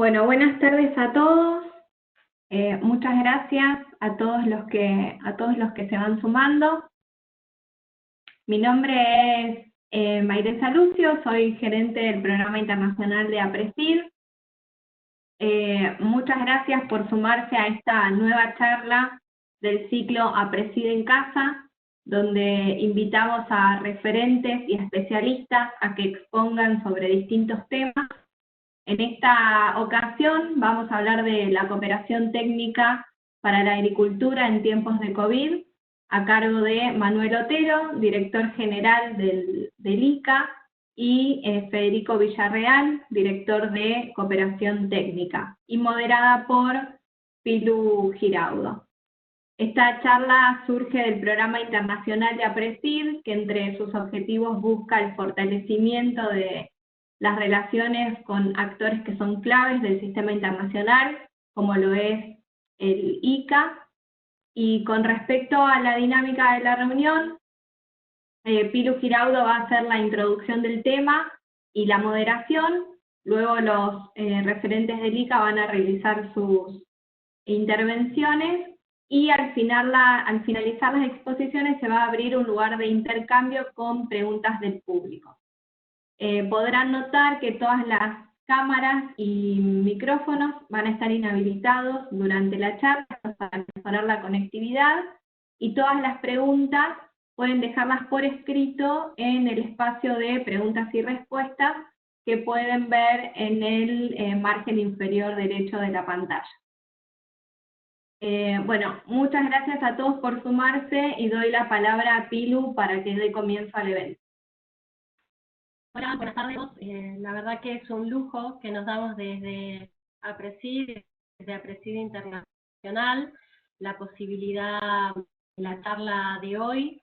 Bueno, buenas tardes a todos. Muchas gracias a todos los que se van sumando. Mi nombre es Mayresa Lucio, soy gerente del Programa Internacional de APRESID. Muchas gracias por sumarse a esta nueva charla del ciclo APRESID en Casa, donde invitamos a referentes y especialistas a que expongan sobre distintos temas. En esta ocasión vamos a hablar de la cooperación técnica para la agricultura en tiempos de COVID, a cargo de Manuel Otero, director general del ICA, y Federico Villarreal, director de cooperación técnica, y moderada por Pilu Giraudo. Esta charla surge del Programa Internacional de APRESID, que entre sus objetivos busca el fortalecimiento de las relaciones con actores que son claves del sistema internacional, como lo es el ICA. Y con respecto a la dinámica de la reunión, Pilu Giraudo va a hacer la introducción del tema y la moderación. Luego los referentes del ICA van a realizar sus intervenciones y al finalizar las exposiciones se va a abrir un lugar de intercambio con preguntas del público. Podrán notar que todas las cámaras y micrófonos van a estar inhabilitados durante la charla para mejorar la conectividad, y todas las preguntas pueden dejarlas por escrito en el espacio de preguntas y respuestas que pueden ver en el margen inferior derecho de la pantalla. Bueno, muchas gracias a todos por sumarse y doy la palabra a Pilu para que dé comienzo al evento. Hola, buenas tardes. La verdad que es un lujo que nos damos desde APRESID, desde APRESID Internacional, la posibilidad de la charla de hoy.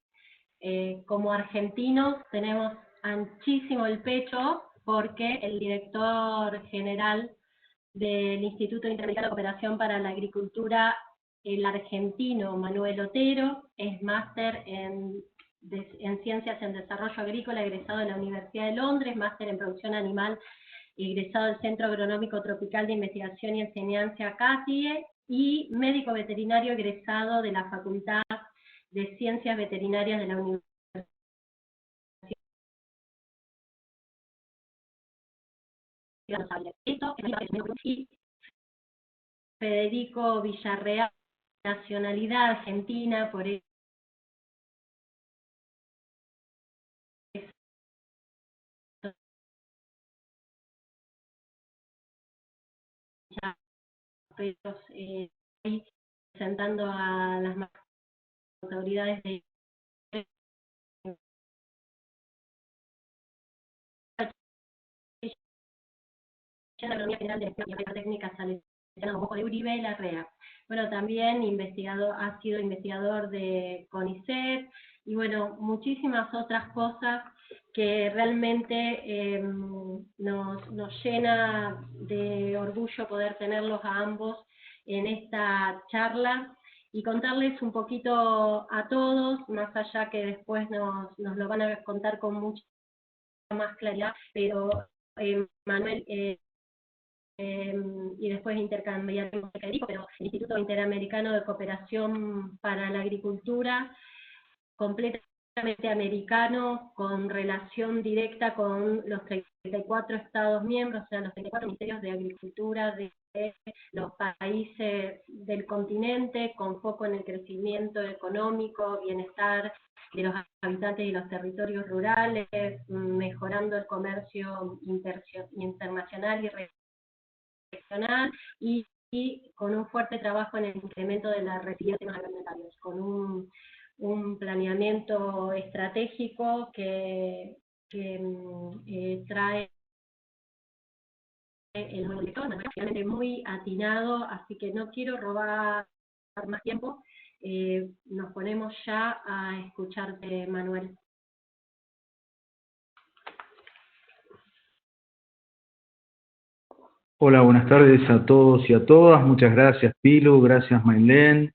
Como argentinos tenemos anchísimo el pecho porque el director general del Instituto Interamericano de Cooperación para la Agricultura, el argentino Manuel Otero, es máster en Ciencias en Desarrollo Agrícola, egresado de la Universidad de Londres, máster en Producción Animal, egresado del Centro Agronómico Tropical de Investigación y Enseñanza CATIE, y médico veterinario egresado de la Facultad de Ciencias Veterinarias de la Universidad de Buenos Aires. Y Federico Villarreal, nacionalidad argentina, por eso presentando a las autoridades de la Economía General de la Técnica Salesiana de Uribe Larrea. Bueno, también ha sido investigador de CONICET, y bueno, muchísimas otras cosas que realmente nos llena de orgullo poder tenerlos a ambos en esta charla y contarles un poquito a todos, más allá que después nos lo van a contar con mucha más claridad, pero Manuel, y después intercambiaremos el Federico, pero el Instituto Interamericano de Cooperación para la Agricultura, completamente americano, con relación directa con los 34 Estados miembros, o sea, los 34 ministerios de Agricultura de los países del continente, con foco en el crecimiento económico, bienestar de los habitantes y los territorios rurales, mejorando el comercio internacional y regional, y con un fuerte trabajo en el incremento de la resiliencia de los alimentarios, con un planeamiento estratégico que trae el nuevo director, realmente muy atinado, así que no quiero robar más tiempo. Nos ponemos ya a escucharte, Manuel. Hola, buenas tardes a todos y a todas. Muchas gracias, Pilu, gracias, Maylén.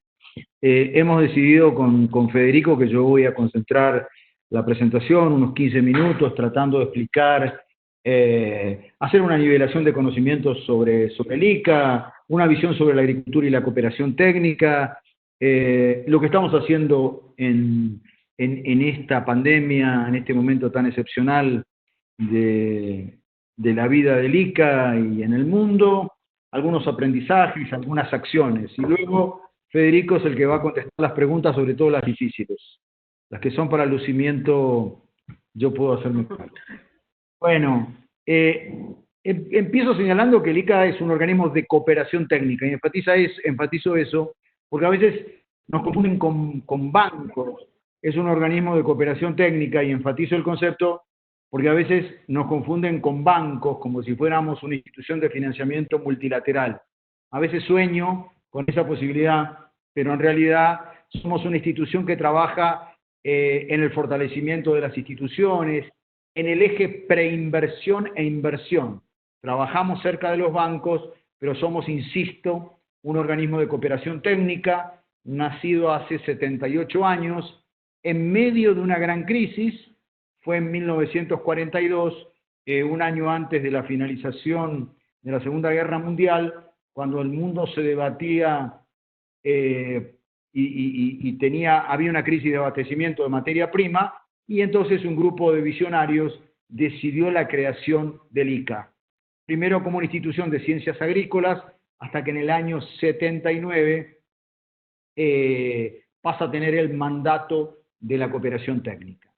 Hemos decidido con Federico que yo voy a concentrar la presentación, unos 15 minutos, tratando de explicar hacer una nivelación de conocimientos sobre el ICA, una visión sobre la agricultura y la cooperación técnica, lo que estamos haciendo en esta pandemia, en este momento tan excepcional de la vida del ICA y en el mundo, algunos aprendizajes, algunas acciones. Y luego Federico es el que va a contestar las preguntas, sobre todo las difíciles. Las que son para lucimiento, yo puedo hacerme cargo. Bueno, empiezo señalando que el ICA es un organismo de cooperación técnica, y enfatizo eso, porque a veces nos confunden con bancos. Es un organismo de cooperación técnica, y enfatizo el concepto porque a veces nos confunden con bancos, como si fuéramos una institución de financiamiento multilateral. A veces sueño con esa posibilidad, pero en realidad somos una institución que trabaja en el fortalecimiento de las instituciones, en el eje preinversión e inversión. Trabajamos cerca de los bancos, pero somos, insisto, un organismo de cooperación técnica, nacido hace 78 años, en medio de una gran crisis. Fue en 1942, un año antes de la finalización de la Segunda Guerra Mundial, cuando el mundo se debatía había una crisis de abastecimiento de materia prima, y entonces un grupo de visionarios decidió la creación del ICA. Primero como una institución de ciencias agrícolas, hasta que en el año 79 pasa a tener el mandato de la cooperación técnica.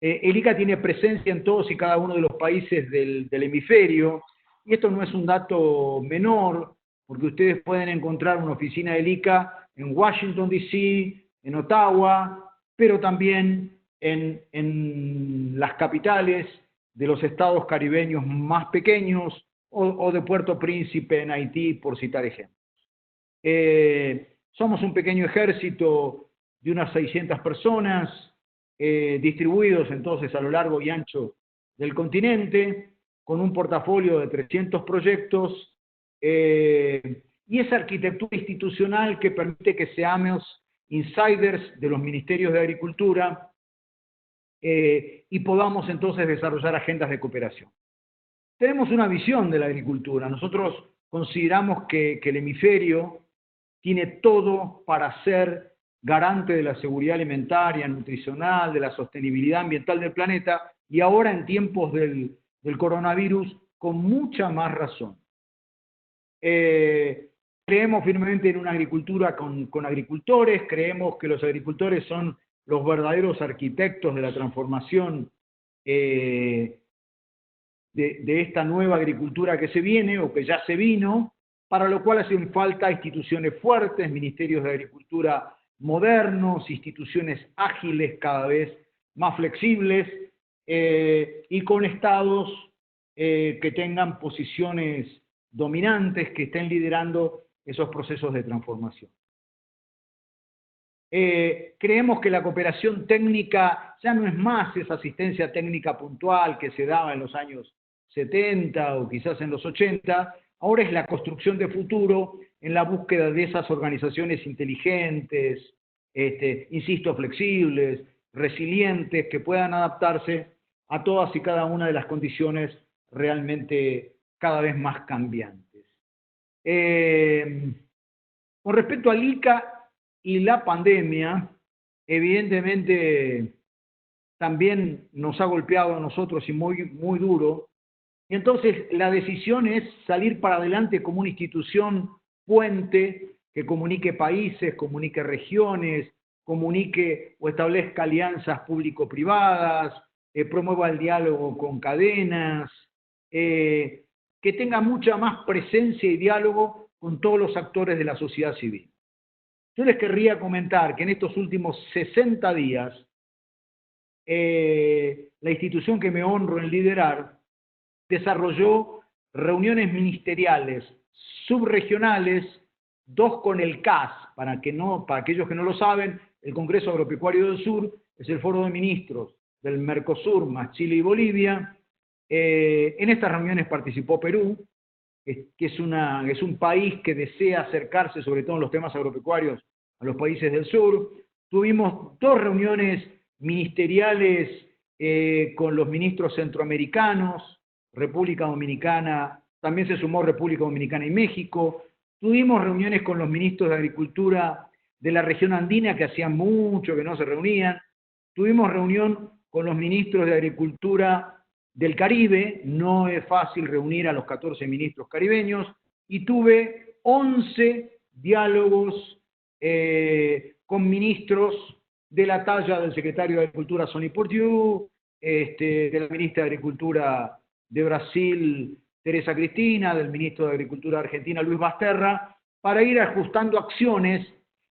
El ICA tiene presencia en todos y cada uno de los países del hemisferio, y esto no es un dato menor, porque ustedes pueden encontrar una oficina del ICA en Washington, D.C., en Ottawa, pero también en las capitales de los estados caribeños más pequeños, o de Puerto Príncipe en Haití, por citar ejemplos. Somos un pequeño ejército de unas 600 personas, distribuidos entonces a lo largo y ancho del continente, con un portafolio de 300 proyectos, y esa arquitectura institucional que permite que seamos insiders de los ministerios de Agricultura, y podamos entonces desarrollar agendas de cooperación. Tenemos una visión de la agricultura. Nosotros consideramos que el hemisferio tiene todo para ser garante de la seguridad alimentaria, nutricional, de la sostenibilidad ambiental del planeta, y ahora en tiempos del coronavirus, con mucha más razón. Creemos firmemente en una agricultura con agricultores, creemos que los agricultores son los verdaderos arquitectos de la transformación de esta nueva agricultura que se viene, o que ya se vino, para lo cual hacen falta instituciones fuertes, ministerios de agricultura modernos, instituciones ágiles, cada vez más flexibles, y con estados que tengan posiciones dominantes, que estén liderando esos procesos de transformación. Creemos que la cooperación técnica ya no es más esa asistencia técnica puntual que se daba en los años 70 o quizás en los 80, ahora es la construcción de futuro en la búsqueda de esas organizaciones inteligentes, insisto, flexibles, resilientes, que puedan adaptarse a todas y cada una de las condiciones realmente cada vez más cambiantes. Con respecto al ICA y la pandemia, evidentemente también nos ha golpeado a nosotros, y muy, muy duro. Y entonces la decisión es salir para adelante como una institución puente que comunique países, comunique regiones, comunique o establezca alianzas público-privadas, promueva el diálogo con cadenas, que tenga mucha más presencia y diálogo con todos los actores de la sociedad civil. Yo les querría comentar que en estos últimos 60 días, la institución que me honro en liderar desarrolló reuniones ministeriales subregionales, 2 con el CAS, para aquellos que no lo saben, el Congreso Agropecuario del Sur es el foro de ministros del Mercosur más Chile y Bolivia. En estas reuniones participó Perú, que es un país que desea acercarse, sobre todo en los temas agropecuarios, a los países del sur. Tuvimos 2 reuniones ministeriales con los ministros centroamericanos, República Dominicana, también se sumó República Dominicana y México. Tuvimos reuniones con los ministros de Agricultura de la región andina, que hacían mucho que no se reunían. Tuvimos reunión con los ministros de Agricultura del Caribe, no es fácil reunir a los 14 ministros caribeños, y tuve 11 diálogos con ministros de la talla del secretario de Agricultura Sonny Perdue, de la ministra de Agricultura de Brasil, Teresa Cristina, del ministro de Agricultura de Argentina, Luis Basterra, para ir ajustando acciones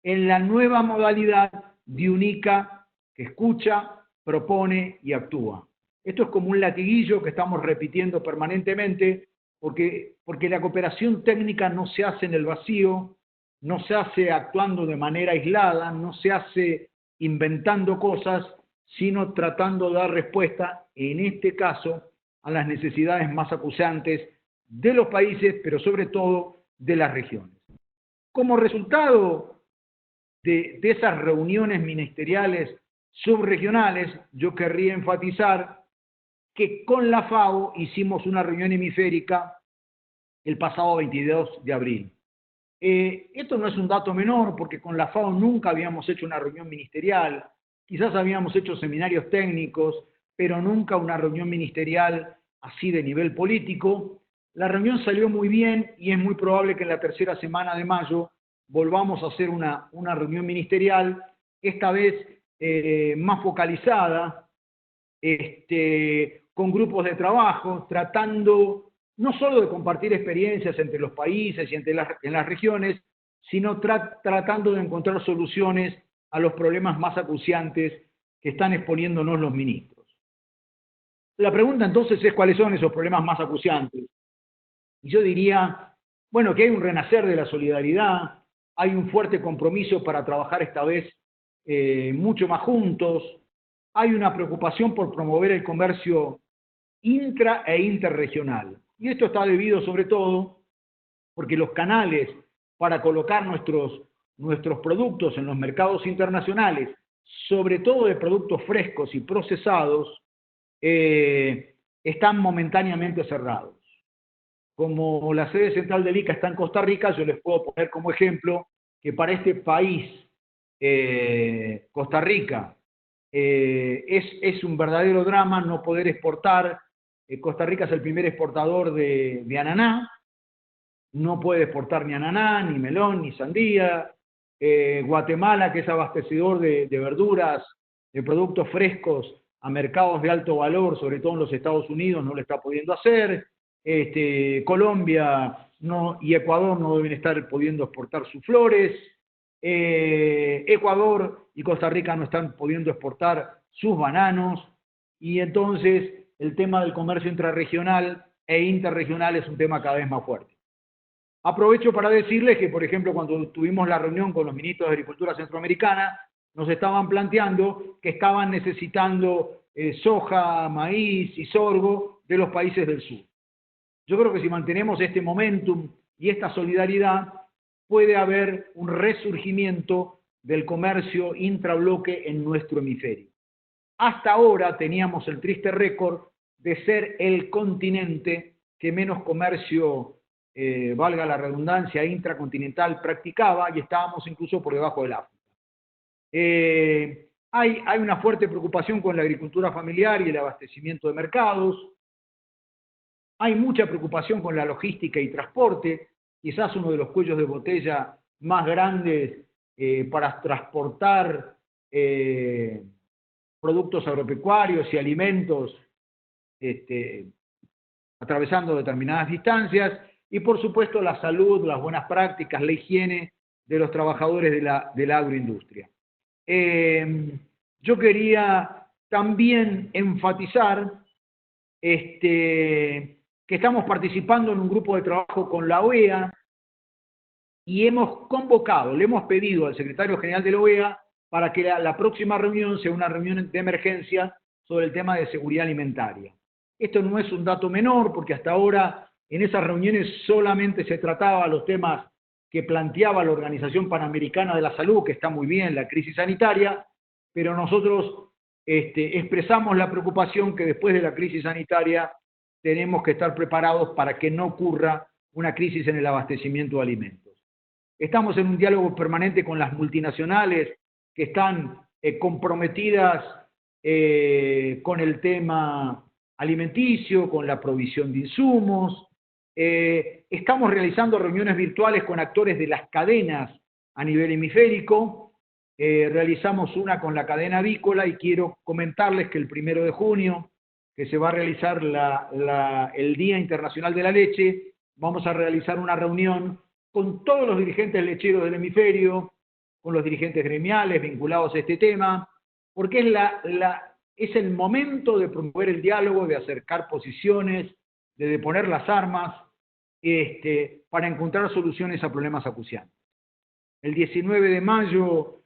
en la nueva modalidad de UNICA que escucha, propone y actúa. Esto es como un latiguillo que estamos repitiendo permanentemente porque la cooperación técnica no se hace en el vacío, no se hace actuando de manera aislada, no se hace inventando cosas, sino tratando de dar respuesta, en este caso, a las necesidades más acuciantes de los países, pero sobre todo de las regiones. Como resultado de esas reuniones ministeriales subregionales, yo querría enfatizar que con la FAO hicimos una reunión hemisférica el pasado 22 de abril. Esto no es un dato menor, porque con la FAO nunca habíamos hecho una reunión ministerial, quizás habíamos hecho seminarios técnicos, pero nunca una reunión ministerial así de nivel político. La reunión salió muy bien y es muy probable que en la tercera semana de mayo volvamos a hacer una reunión ministerial, esta vez más focalizada, con grupos de trabajo, tratando no solo de compartir experiencias entre los países y en las regiones, sino tratando de encontrar soluciones a los problemas más acuciantes que están exponiéndonos los ministros. La pregunta entonces es cuáles son esos problemas más acuciantes. Y yo diría, bueno, que hay un renacer de la solidaridad, hay un fuerte compromiso para trabajar esta vez mucho más juntos, hay una preocupación por promover el comercio intra e interregional. Y esto está debido sobre todo porque los canales para colocar nuestros productos en los mercados internacionales, sobre todo de productos frescos y procesados, están momentáneamente cerrados. Como la sede central del ICA está en Costa Rica, yo les puedo poner como ejemplo que para este país, Costa Rica, es un verdadero drama no poder exportar. Costa Rica es el primer exportador de ananá, no puede exportar ni ananá, ni melón, ni sandía. Guatemala, que es abastecedor de verduras, de productos frescos a mercados de alto valor, sobre todo en los Estados Unidos, no lo está pudiendo hacer. Colombia y Ecuador no deben estar pudiendo exportar sus flores. Ecuador y Costa Rica no están pudiendo exportar sus bananos, y entonces el tema del comercio intrarregional e interregional es un tema cada vez más fuerte. Aprovecho para decirles que, por ejemplo, cuando tuvimos la reunión con los ministros de Agricultura Centroamericana, nos estaban planteando que estaban necesitando soja, maíz y sorgo de los países del sur. Yo creo que si mantenemos este momentum y esta solidaridad, puede haber un resurgimiento del comercio intrabloque en nuestro hemisferio. Hasta ahora teníamos el triste récord de ser el continente que menos comercio, valga la redundancia, intracontinental practicaba, y estábamos incluso por debajo del África. Hay una fuerte preocupación con la agricultura familiar y el abastecimiento de mercados. Hay mucha preocupación con la logística y transporte, quizás uno de los cuellos de botella más grandes para transportar productos agropecuarios y alimentos atravesando determinadas distancias, y por supuesto la salud, las buenas prácticas, la higiene de los trabajadores de la agroindustria. Yo quería también enfatizar que estamos participando en un grupo de trabajo con la OEA y hemos convocado, le hemos pedido al secretario general de la OEA para que la próxima reunión sea una reunión de emergencia sobre el tema de seguridad alimentaria. Esto no es un dato menor, porque hasta ahora en esas reuniones solamente se trataba los temas que planteaba la Organización Panamericana de la Salud, que está muy bien, la crisis sanitaria, pero nosotros expresamos la preocupación que después de la crisis sanitaria tenemos que estar preparados para que no ocurra una crisis en el abastecimiento de alimentos. Estamos en un diálogo permanente con las multinacionales que están comprometidas con el tema alimenticio, con la provisión de insumos. Estamos realizando reuniones virtuales con actores de las cadenas a nivel hemisférico. Realizamos una con la cadena avícola y quiero comentarles que el 1 de junio, que se va a realizar el Día Internacional de la Leche, vamos a realizar una reunión con todos los dirigentes lecheros del hemisferio, con los dirigentes gremiales vinculados a este tema, porque es el momento de promover el diálogo, de acercar posiciones, de deponer las armas, para encontrar soluciones a problemas acuciantes. El 19 de mayo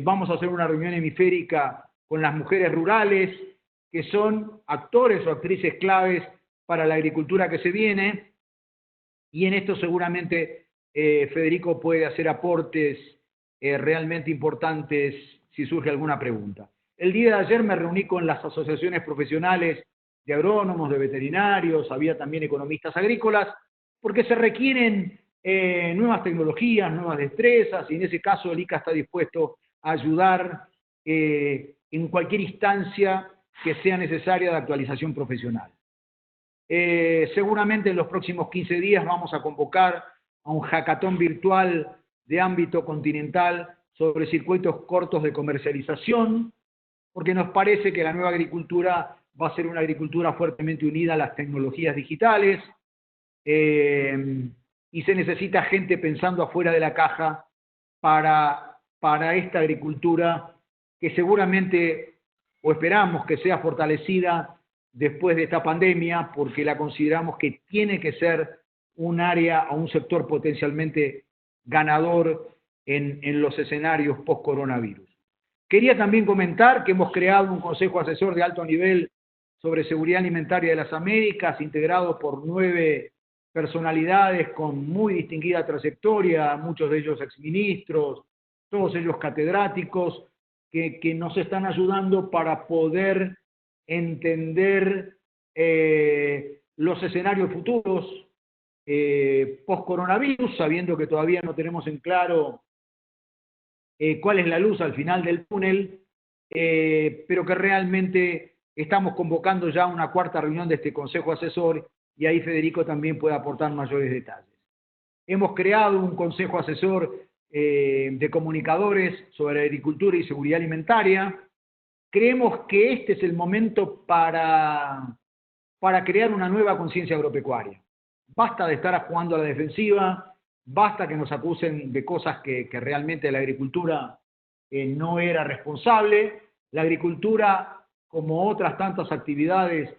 vamos a hacer una reunión hemisférica con las mujeres rurales, que son actores o actrices claves para la agricultura que se viene, y en esto seguramente Federico puede hacer aportes realmente importantes si surge alguna pregunta. El día de ayer me reuní con las asociaciones profesionales de agrónomos, de veterinarios, había también economistas agrícolas, porque se requieren nuevas tecnologías, nuevas destrezas, y en ese caso el ICA está dispuesto a ayudar en cualquier instancia que sea necesaria de actualización profesional. Seguramente en los próximos 15 días vamos a convocar a un hackathon virtual de ámbito continental sobre circuitos cortos de comercialización, porque nos parece que la nueva agricultura va a ser una agricultura fuertemente unida a las tecnologías digitales, y se necesita gente pensando afuera de la caja para esta agricultura que seguramente, o esperamos que sea fortalecida después de esta pandemia, porque la consideramos que tiene que ser un área o un sector potencialmente ganador en los escenarios post-coronavirus. Quería también comentar que hemos creado un consejo asesor de alto nivel sobre seguridad alimentaria de las Américas, integrado por 9 personalidades con muy distinguida trayectoria, muchos de ellos exministros, todos ellos catedráticos, que nos están ayudando para poder entender los escenarios futuros post-coronavirus, sabiendo que todavía no tenemos en claro cuál es la luz al final del túnel, pero que realmente estamos convocando ya una 4ª reunión de este Consejo Asesor, y ahí Federico también puede aportar mayores detalles. Hemos creado un Consejo Asesor de comunicadores sobre agricultura y seguridad alimentaria. Creemos que este es el momento para crear una nueva conciencia agropecuaria. Basta de estar jugando a la defensiva, basta que nos acusen de cosas que realmente la agricultura no era responsable. La agricultura, como otras tantas actividades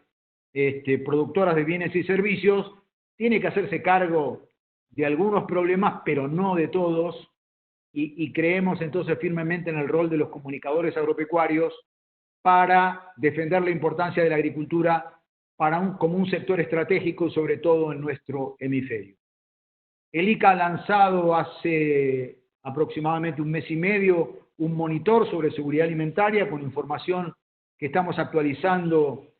productoras de bienes y servicios, tiene que hacerse cargo de algunos problemas, pero no de todos, y creemos entonces firmemente en el rol de los comunicadores agropecuarios para defender la importancia de la agricultura como un sector estratégico, sobre todo en nuestro hemisferio. El ICA ha lanzado hace aproximadamente un mes y medio un monitor sobre seguridad alimentaria con información que estamos actualizando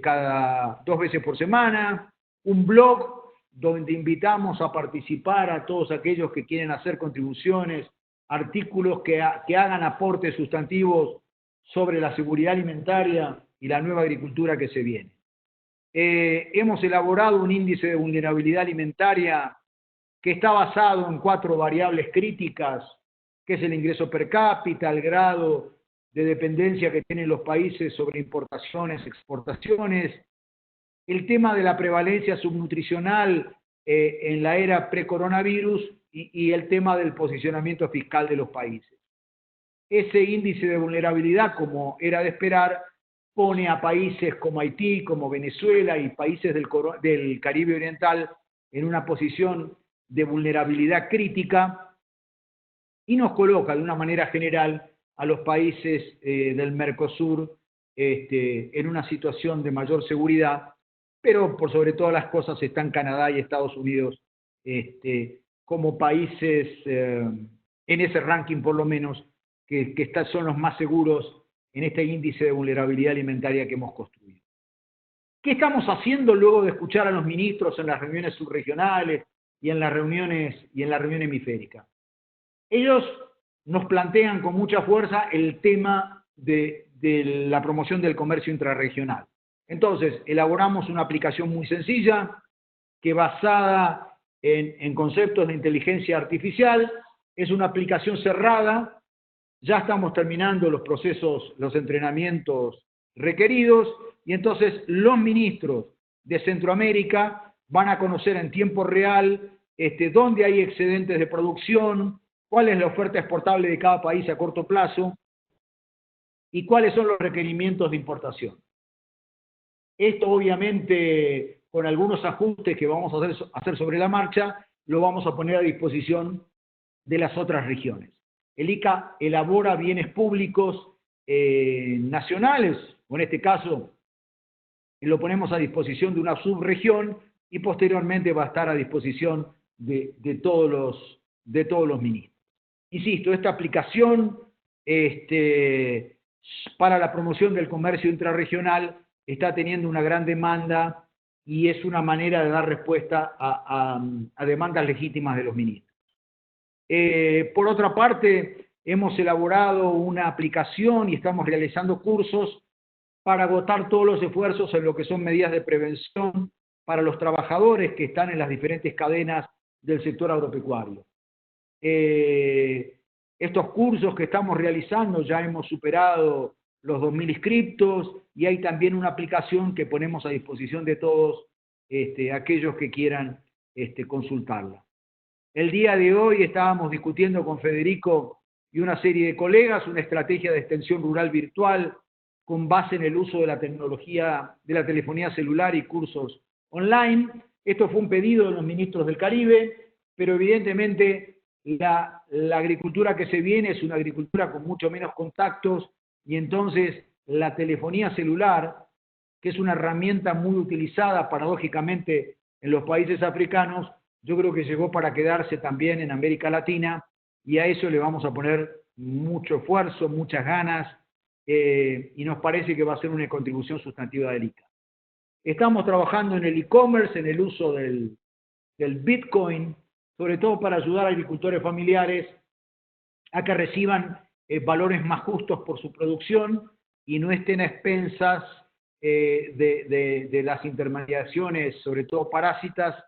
cada 2 veces por semana, un blog donde invitamos a participar a todos aquellos que quieren hacer contribuciones, artículos que hagan aportes sustantivos sobre la seguridad alimentaria y la nueva agricultura que se viene. Hemos elaborado un índice de vulnerabilidad alimentaria que está basado en 4 variables críticas, que es el ingreso per cápita, el grado de dependencia que tienen los países sobre importaciones, exportaciones, el tema de la prevalencia subnutricional en la era pre-coronavirus y el tema del posicionamiento fiscal de los países. Ese índice de vulnerabilidad, como era de esperar, pone a países como Haití, como Venezuela y países del Caribe Oriental en una posición de vulnerabilidad crítica y nos coloca de una manera general a los países del Mercosur en una situación de mayor seguridad, pero por sobre todas las cosas están Canadá y Estados Unidos como países en ese ranking por lo menos que son los más seguros en este índice de vulnerabilidad alimentaria que hemos construido. ¿Qué estamos haciendo luego de escuchar a los ministros en las reuniones subregionales y en la reunión hemisférica? Ellos nos plantean con mucha fuerza el tema de la promoción del comercio intrarregional. Entonces, elaboramos una aplicación muy sencilla que, basada en conceptos de inteligencia artificial, es una aplicación cerrada. Ya estamos terminando los procesos, los entrenamientos requeridos, y entonces los ministros de Centroamérica van a conocer en tiempo real dónde hay excedentes de producción, cuál es la oferta exportable de cada país a corto plazo y cuáles son los requerimientos de importación. Esto, obviamente, con algunos ajustes que vamos a hacer sobre la marcha, lo vamos a poner a disposición de las otras regiones. El ICA elabora bienes públicos nacionales, o en este caso lo ponemos a disposición de una subregión, y posteriormente va a estar a disposición de todos los ministros. Insisto, esta aplicación para la promoción del comercio intrarregional está teniendo una gran demanda y es una manera de dar respuesta a demandas legítimas de los ministros. Por otra parte, hemos elaborado una aplicación y estamos realizando cursos para agotar todos los esfuerzos en lo que son medidas de prevención para los trabajadores que están en las diferentes cadenas del sector agropecuario. Estos cursos que estamos realizando ya hemos superado los 2.000 inscriptos y hay también una aplicación que ponemos a disposición de todos aquellos que quieran consultarla. El día de hoy estábamos discutiendo con Federico y una serie de colegas una estrategia de extensión rural virtual con base en el uso de la tecnología de la telefonía celular y cursos online. Esto fue un pedido de los ministros del Caribe, pero evidentemente la agricultura que se viene es una agricultura con mucho menos contactos, y entonces la telefonía celular, que es una herramienta muy utilizada paradójicamente en los países africanos, yo creo que llegó para quedarse también en América Latina, y a eso le vamos a poner mucho esfuerzo, muchas ganas, y nos parece que va a ser una contribución sustantiva del ICA. Estamos trabajando en el e-commerce, en el uso del Bitcoin, sobre todo para ayudar a agricultores familiares a que reciban valores más justos por su producción y no estén a expensas de las intermediaciones, sobre todo parásitas,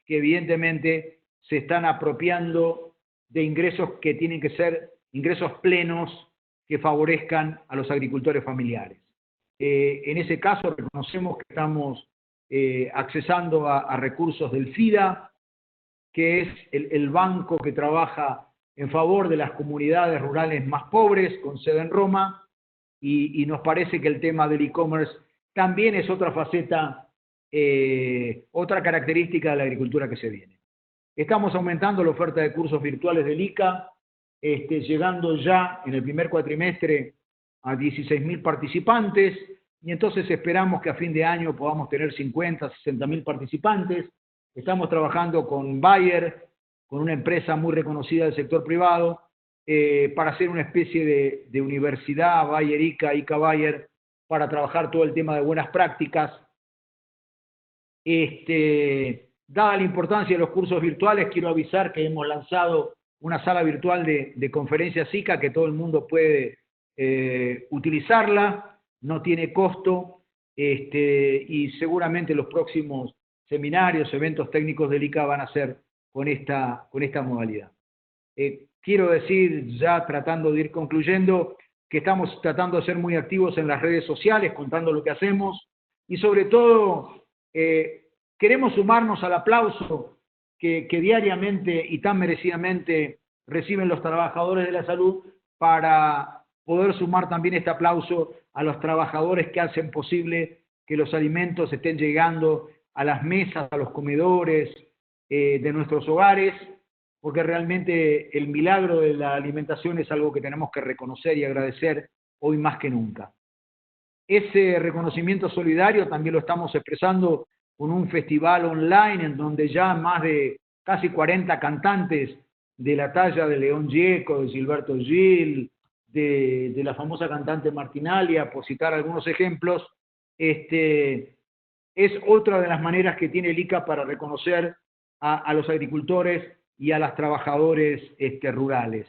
que evidentemente se están apropiando de ingresos que tienen que ser ingresos plenos que favorezcan a los agricultores familiares. En ese caso reconocemos que estamos accesando a recursos del FIDA, que es el banco que trabaja en favor de las comunidades rurales más pobres, con sede en Roma, y nos parece que el tema del e-commerce también es otra faceta, otra característica de la agricultura que se viene. Estamos aumentando la oferta de cursos virtuales del ICA, llegando ya en el primer cuatrimestre a 16.000 participantes, y entonces esperamos que a fin de año podamos tener 50, 60.000 participantes. Estamos trabajando con Bayer, con una empresa muy reconocida del sector privado, para hacer una especie de universidad Bayer ICA, ICA Bayer, para trabajar todo el tema de buenas prácticas. Dada la importancia de los cursos virtuales, quiero avisar que hemos lanzado una sala virtual de conferencias ICA, que todo el mundo puede utilizarla, no tiene costo, y seguramente los próximos seminarios, eventos técnicos del ICA van a ser con esta modalidad. Quiero decir, ya tratando de ir concluyendo, que estamos tratando de ser muy activos en las redes sociales, contando lo que hacemos, y sobre todo queremos sumarnos al aplauso que diariamente y tan merecidamente reciben los trabajadores de la salud, para poder sumar también este aplauso a los trabajadores que hacen posible que los alimentos estén llegando a las mesas, a los comedores de nuestros hogares, porque realmente el milagro de la alimentación es algo que tenemos que reconocer y agradecer hoy más que nunca. Ese reconocimiento solidario también lo estamos expresando con un festival online en donde ya más de casi 40 cantantes de la talla de León Gieco, de Gilberto Gil, de la famosa cantante Martinalia, por citar algunos ejemplos, es otra de las maneras que tiene el ICA para reconocer a los agricultores y a los trabajadores rurales.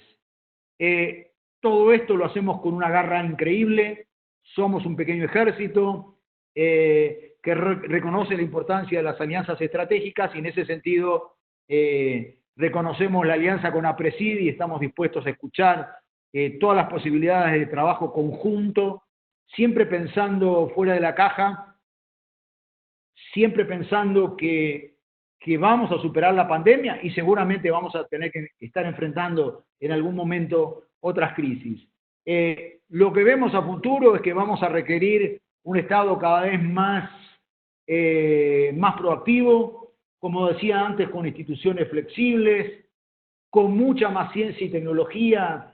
Todo esto lo hacemos con una garra increíble, somos un pequeño ejército que reconoce la importancia de las alianzas estratégicas y en ese sentido reconocemos la alianza con APRESID y estamos dispuestos a escuchar todas las posibilidades de trabajo conjunto, siempre pensando fuera de la caja, siempre pensando que vamos a superar la pandemia y seguramente vamos a tener que estar enfrentando en algún momento otras crisis. Lo que vemos a futuro es que vamos a requerir un Estado cada vez más proactivo, como decía antes, con instituciones flexibles, con mucha más ciencia y tecnología.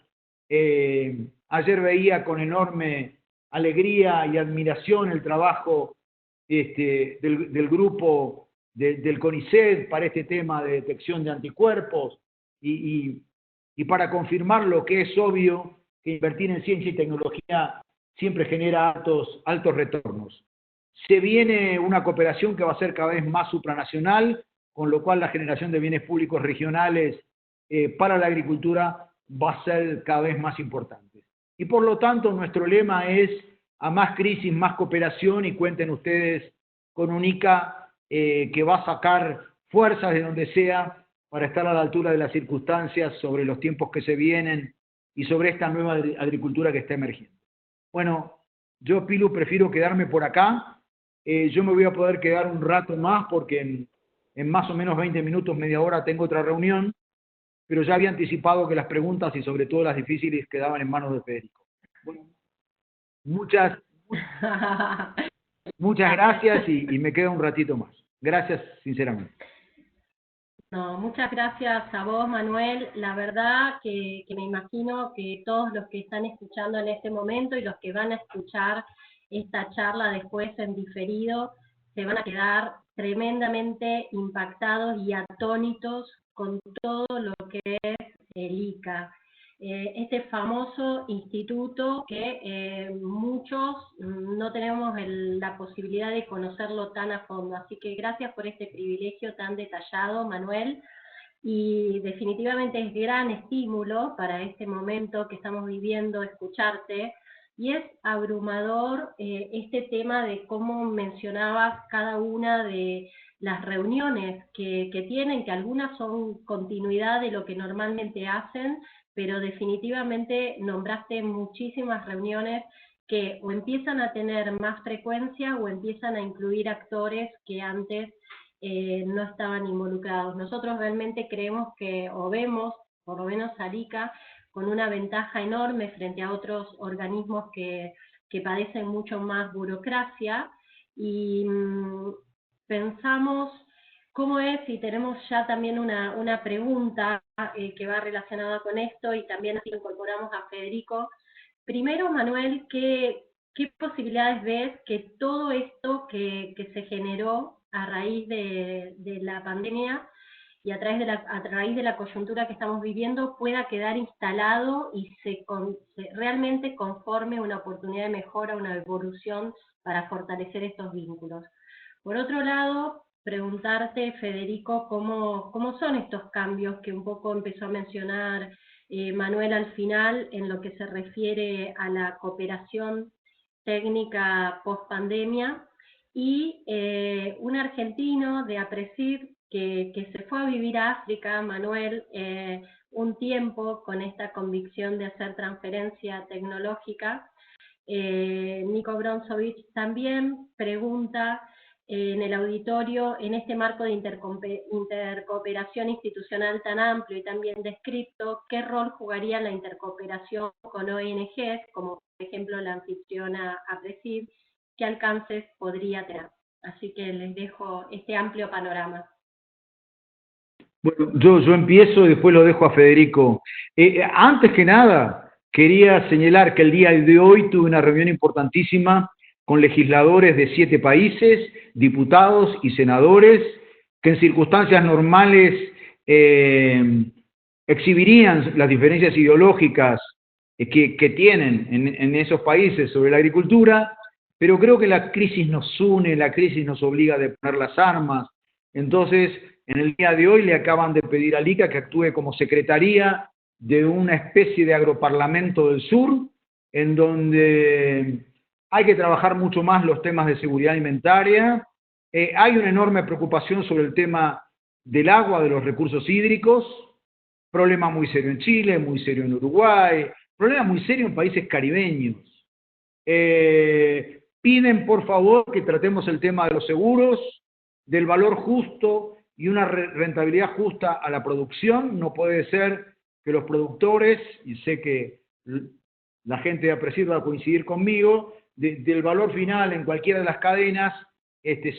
Ayer veía con enorme alegría y admiración el trabajo del grupo del CONICET para este tema de detección de anticuerpos y para confirmar lo que es obvio, que invertir en ciencia y tecnología siempre genera altos retornos. Se viene una cooperación que va a ser cada vez más supranacional, con lo cual la generación de bienes públicos regionales para la agricultura va a ser cada vez más importante. Y por lo tanto nuestro lema es a más crisis, más cooperación, y cuenten ustedes con un ICA que va a sacar fuerzas de donde sea para estar a la altura de las circunstancias sobre los tiempos que se vienen y sobre esta nueva agricultura que está emergiendo. Bueno, yo, Pilu, prefiero quedarme por acá. Yo me voy a poder quedar un rato más porque en más o menos 20 minutos, media hora, tengo otra reunión, pero ya había anticipado que las preguntas y sobre todo las difíciles quedaban en manos de Federico. Bueno, muchas gracias y me quedo un ratito más. Gracias, sinceramente. No, muchas gracias a vos, Manuel. La verdad que me imagino que todos los que están escuchando en este momento y los que van a escuchar esta charla después en diferido, se van a quedar tremendamente impactados y atónitos con todo lo que es el ICA. Este famoso instituto que muchos no tenemos la posibilidad de conocerlo tan a fondo. Así que gracias por este privilegio tan detallado, Manuel, y definitivamente es gran estímulo para este momento que estamos viviendo escucharte, y es abrumador este tema de cómo mencionabas cada una de las reuniones que tienen, que algunas son continuidad de lo que normalmente hacen, pero definitivamente nombraste muchísimas reuniones que o empiezan a tener más frecuencia o empiezan a incluir actores que antes no estaban involucrados. Nosotros realmente creemos que, o vemos, por lo menos al ICA, con una ventaja enorme frente a otros organismos que padecen mucho más burocracia, y pensamos cómo es, y tenemos ya también una pregunta que va relacionada con esto, y también así incorporamos a Federico. Primero, Manuel, ¿qué posibilidades ves que todo esto que se generó a raíz de la pandemia y a raíz de la coyuntura que estamos viviendo pueda quedar instalado y se realmente conforme una oportunidad de mejora, una evolución para fortalecer estos vínculos? Por otro lado, preguntarte, Federico, cómo son estos cambios que un poco empezó a mencionar Manuel al final en lo que se refiere a la cooperación técnica post-pandemia, y un argentino de APRESID que se fue a vivir a África, Manuel, un tiempo con esta convicción de hacer transferencia tecnológica. Nico Bronzovic también pregunta en el auditorio, en este marco de intercooperación institucional tan amplio y tan bien descrito, ¿qué rol jugaría la intercooperación con ONGs, como por ejemplo la anfitriona APRESID? ¿Qué alcances podría tener? Así que les dejo este amplio panorama. Bueno, yo empiezo y después lo dejo a Federico. Antes que nada, quería señalar que el día de hoy tuve una reunión importantísima con legisladores de 7 países, diputados y senadores, que en circunstancias normales exhibirían las diferencias ideológicas que tienen en esos países sobre la agricultura, pero creo que la crisis nos une, la crisis nos obliga a deponer las armas. Entonces, en el día de hoy le acaban de pedir al ICA que actúe como secretaría de una especie de agroparlamento del sur, en donde hay que trabajar mucho más los temas de seguridad alimentaria. Hay una enorme preocupación sobre el tema del agua, de los recursos hídricos, problema muy serio en Chile, muy serio en Uruguay, problema muy serio en países caribeños. Piden, por favor, que tratemos el tema de los seguros, del valor justo y una rentabilidad justa a la producción. No puede ser que los productores, y sé que la gente de APRESID va a coincidir conmigo, del valor final en cualquiera de las cadenas,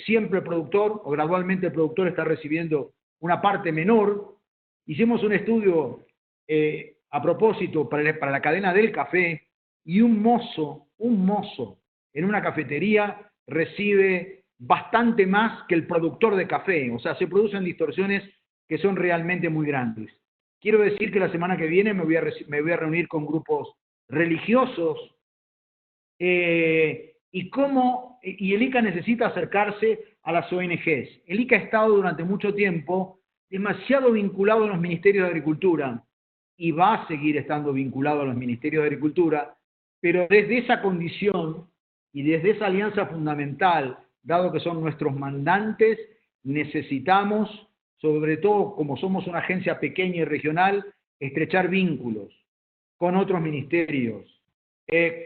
siempre el productor, o gradualmente el productor está recibiendo una parte menor. Hicimos un estudio a propósito para la cadena del café, y un mozo en una cafetería recibe bastante más que el productor de café. O sea, se producen distorsiones que son realmente muy grandes. Quiero decir que la semana que viene me voy a reunir con grupos religiosos, y el ICA necesita acercarse a las ONGs. El ICA ha estado durante mucho tiempo demasiado vinculado a los ministerios de Agricultura, y va a seguir estando vinculado a los ministerios de Agricultura, pero desde esa condición y desde esa alianza fundamental, dado que son nuestros mandantes, necesitamos, sobre todo como somos una agencia pequeña y regional, estrechar vínculos con otros ministerios,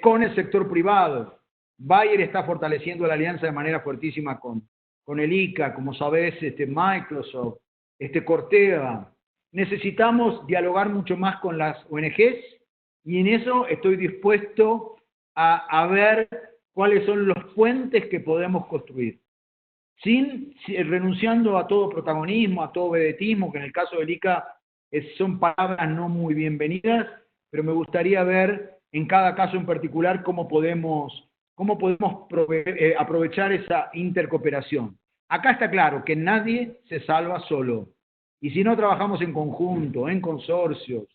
con el sector privado. Bayer está fortaleciendo la alianza de manera fuertísima con el ICA, como sabés, Microsoft, Corteva. Necesitamos dialogar mucho más con las ONGs, y en eso estoy dispuesto a ver cuáles son los puentes que podemos construir, renunciando a todo protagonismo, a todo vedetismo, que en el caso del ICA son palabras no muy bienvenidas, pero me gustaría ver en cada caso en particular cómo podemos aprovechar esa intercooperación. Acá está claro que nadie se salva solo, y si no trabajamos en conjunto, en consorcios,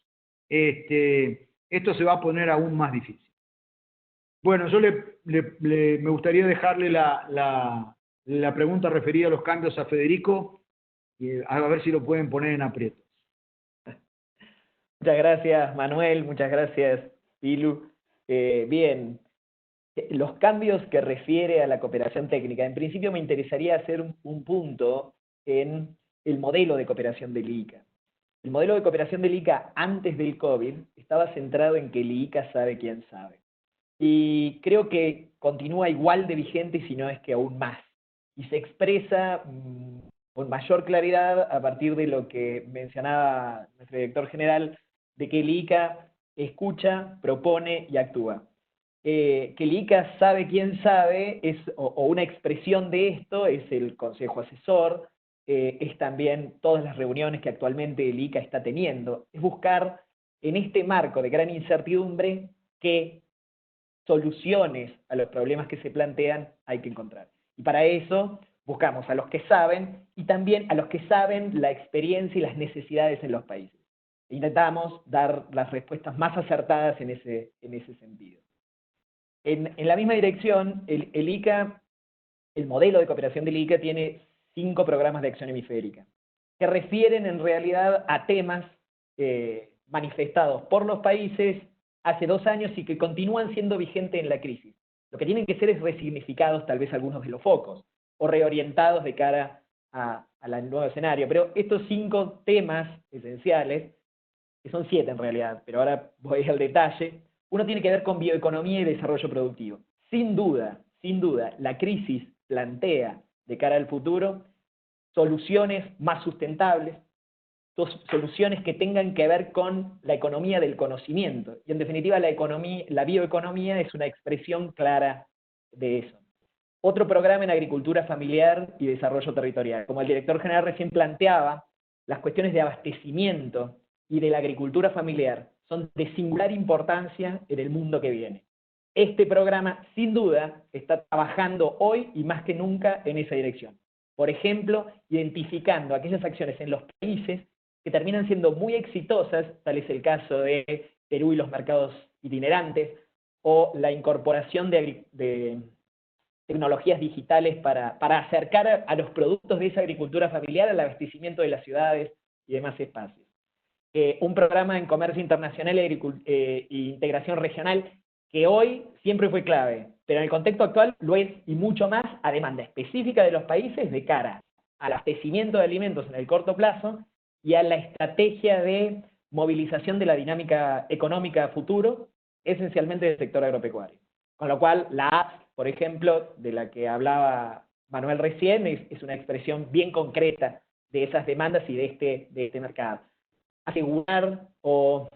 esto se va a poner aún más difícil. Bueno, yo me gustaría dejarle la pregunta referida a los cambios a Federico, a ver si lo pueden poner en aprietos. Muchas gracias, Manuel, muchas gracias, Pilu. Bien, los cambios que refiere a la cooperación técnica, en principio me interesaría hacer un punto en el modelo de cooperación del ICA. El modelo de cooperación del ICA antes del COVID estaba centrado en que el ICA sabe quién sabe. Y creo que continúa igual de vigente, si no es que aún más. Y se expresa con mayor claridad a partir de lo que mencionaba nuestro director general, de que el ICA escucha, propone y actúa. Que el ICA sabe quién sabe, o una expresión de esto es el Consejo Asesor, es también todas las reuniones que actualmente el ICA está teniendo. Es buscar en este marco de gran incertidumbre qué soluciones a los problemas que se plantean hay que encontrar. Y para eso buscamos a los que saben, y también a los que saben la experiencia y las necesidades en los países. Intentamos dar las respuestas más acertadas en ese sentido. En la misma dirección, el ICA, el modelo de cooperación del ICA tiene 5 programas de acción hemisférica, que refieren en realidad a temas manifestados por los países hace 2 años y que continúan siendo vigentes en la crisis. Lo que tienen que ser es resignificados tal vez algunos de los focos, o reorientados de cara al nuevo escenario. Pero estos 5 temas esenciales, que son 7 en realidad, pero ahora voy al detalle, uno tiene que ver con bioeconomía y desarrollo productivo. Sin duda, la crisis plantea de cara al futuro soluciones más sustentables, soluciones que tengan que ver con la economía del conocimiento. Y en definitiva la bioeconomía es una expresión clara de eso. Otro programa en agricultura familiar y desarrollo territorial. Como el director general recién planteaba, las cuestiones de abastecimiento y de la agricultura familiar son de singular importancia en el mundo que viene. Este programa, sin duda, está trabajando hoy y más que nunca en esa dirección. Por ejemplo, identificando aquellas acciones en los países que terminan siendo muy exitosas, tal es el caso de Perú y los mercados itinerantes, o la incorporación de tecnologías digitales para acercar a los productos de esa agricultura familiar al abastecimiento de las ciudades y demás espacios. Un programa en comercio internacional e integración regional que hoy siempre fue clave, pero en el contexto actual lo es y mucho más a demanda específica de los países de cara al abastecimiento de alimentos en el corto plazo y a la estrategia de movilización de la dinámica económica a futuro, esencialmente del sector agropecuario. Con lo cual, la app, por ejemplo, de la que hablaba Manuel recién, es una expresión bien concreta de esas demandas y de este mercado. Asegurar o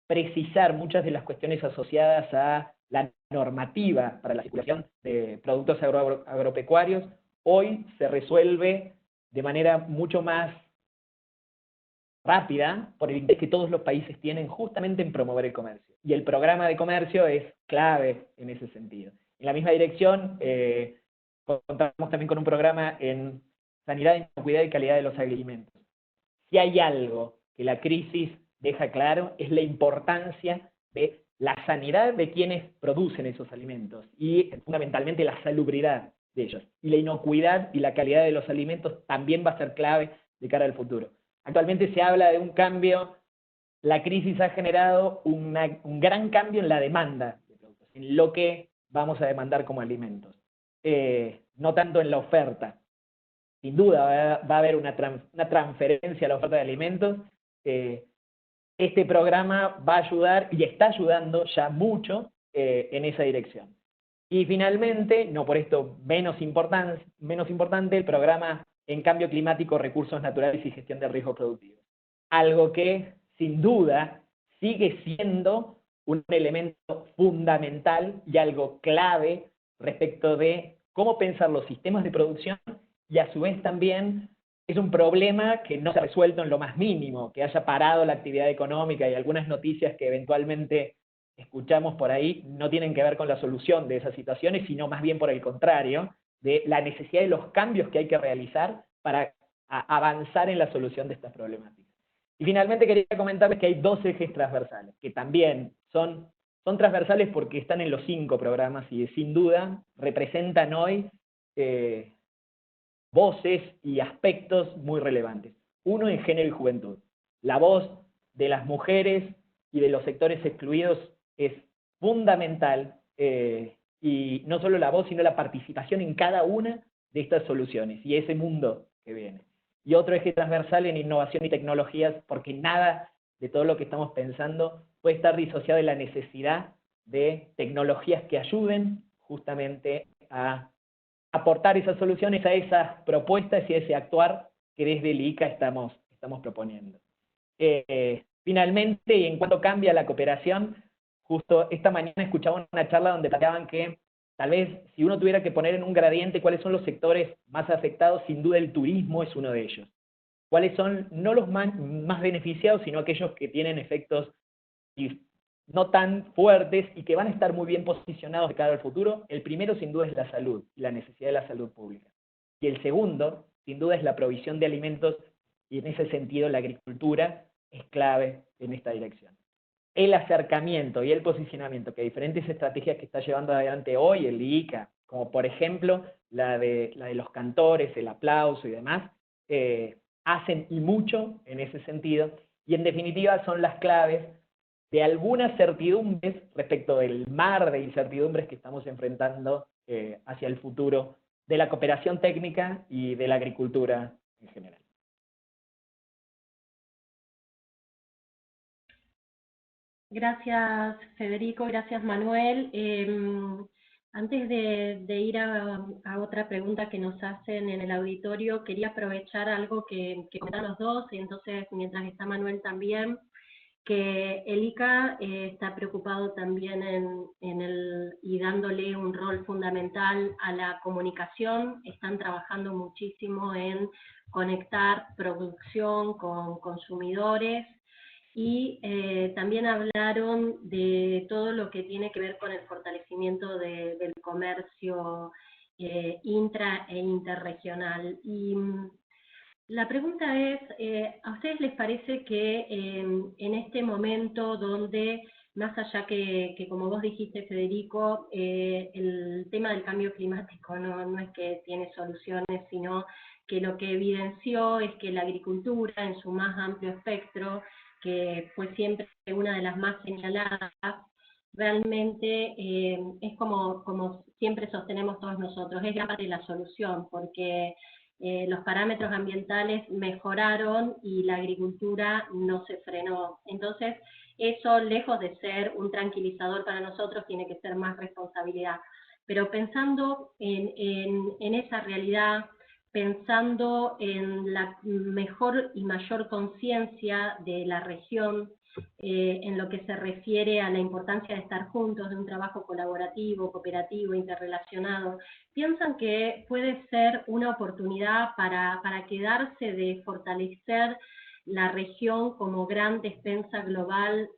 precisar muchas de las cuestiones asociadas a la normativa para la circulación de productos agropecuarios, hoy se resuelve de manera mucho más rápida por el interés que todos los países tienen justamente en promover el comercio. Y el programa de comercio es clave en ese sentido. En la misma dirección, contamos también con un programa en sanidad, inocuidad y calidad de los alimentos. Si hay algo que la crisis deja claro, es la importancia de la sanidad de quienes producen esos alimentos y fundamentalmente la salubridad de ellos. Y la inocuidad y la calidad de los alimentos también va a ser clave de cara al futuro. Actualmente se habla de un cambio, la crisis ha generado un gran cambio en la demanda de productos, en lo que vamos a demandar como alimentos, no tanto en la oferta. Sin duda va a haber una transferencia a la oferta de alimentos. Este programa va a ayudar y está ayudando ya mucho en esa dirección. Y finalmente, no por esto menos importante, el programa en cambio climático, recursos naturales y gestión de riesgos productivos. Algo que, sin duda, sigue siendo un elemento fundamental y algo clave respecto de cómo pensar los sistemas de producción, y a su vez también es un problema que no se ha resuelto en lo más mínimo, que haya parado la actividad económica, y algunas noticias que eventualmente escuchamos por ahí no tienen que ver con la solución de esas situaciones, sino más bien por el contrario, de la necesidad de los cambios que hay que realizar para avanzar en la solución de estas problemáticas. Y finalmente quería comentarles que hay 2 ejes transversales, que también son transversales porque están en los 5 programas y sin duda representan hoy voces y aspectos muy relevantes. Uno en género y juventud. La voz de las mujeres y de los sectores excluidos es fundamental, y no solo la voz, sino la participación en cada una de estas soluciones y ese mundo que viene. Y otro eje transversal en innovación y tecnologías, porque nada de todo lo que estamos pensando puede estar disociado de la necesidad de tecnologías que ayuden justamente a aportar esas soluciones a esas propuestas y a ese actuar que desde el ICA estamos proponiendo. Finalmente, y en cuanto cambia la cooperación, justo esta mañana escuchaba una charla donde planteaban que tal vez si uno tuviera que poner en un gradiente cuáles son los sectores más afectados, sin duda el turismo es uno de ellos. ¿Cuáles son no los más beneficiados, sino aquellos que tienen efectos no tan fuertes y que van a estar muy bien posicionados de cara al futuro? El primero sin duda es la salud, la necesidad de la salud pública. Y el segundo, sin duda, es la provisión de alimentos, y en ese sentido la agricultura es clave en esta dirección. El acercamiento y el posicionamiento que diferentes estrategias que está llevando adelante hoy el ICA, como por ejemplo la de los cantores, el aplauso y demás, hacen y mucho en ese sentido, y en definitiva son las claves de algunas certidumbres respecto del mar de incertidumbres que estamos enfrentando hacia el futuro de la cooperación técnica y de la agricultura en general. Gracias, Federico, gracias, Manuel. Antes de ir a otra pregunta que nos hacen en el auditorio, quería aprovechar algo que comentaron los dos, y entonces mientras está Manuel también, que el ICA está preocupado también y dándole un rol fundamental a la comunicación. Están trabajando muchísimo en conectar producción con consumidores, y también hablaron de todo lo que tiene que ver con el fortalecimiento del comercio intra e interregional. Y la pregunta es, ¿a ustedes les parece que en este momento donde más allá que como vos dijiste, Federico, el tema del cambio climático no es que tiene soluciones, sino que lo que evidenció es que la agricultura en su más amplio espectro, que fue siempre una de las más señaladas, realmente es como siempre sostenemos todos nosotros, es gran parte de la solución, porque los parámetros ambientales mejoraron y la agricultura no se frenó. Entonces, eso, lejos de ser un tranquilizador para nosotros, tiene que ser más responsabilidad. Pero pensando en esa realidad, pensando en la mejor y mayor conciencia de la región, en lo que se refiere a la importancia de estar juntos, de un trabajo colaborativo, cooperativo, interrelacionado, ¿piensan que puede ser una oportunidad para quedarse de fortalecer la región como gran despensa global,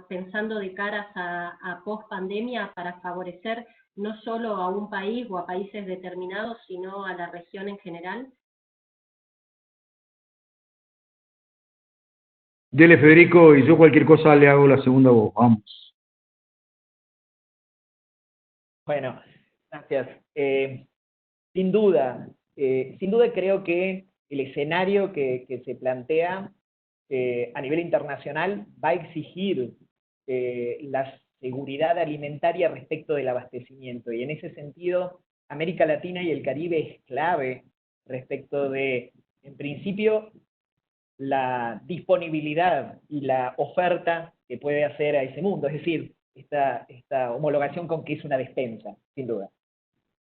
pensando de caras a post-pandemia, para favorecer no solo a un país o a países determinados, sino a la región en general? Dele, Federico, y yo cualquier cosa le hago la segunda voz. Vamos. Bueno, gracias. Sin duda creo que el escenario que se plantea a nivel internacional va a exigir la seguridad alimentaria respecto del abastecimiento, y en ese sentido América Latina y el Caribe es clave respecto de, en principio, la disponibilidad y la oferta que puede hacer a ese mundo, es decir, esta homologación con que es una despensa, sin duda.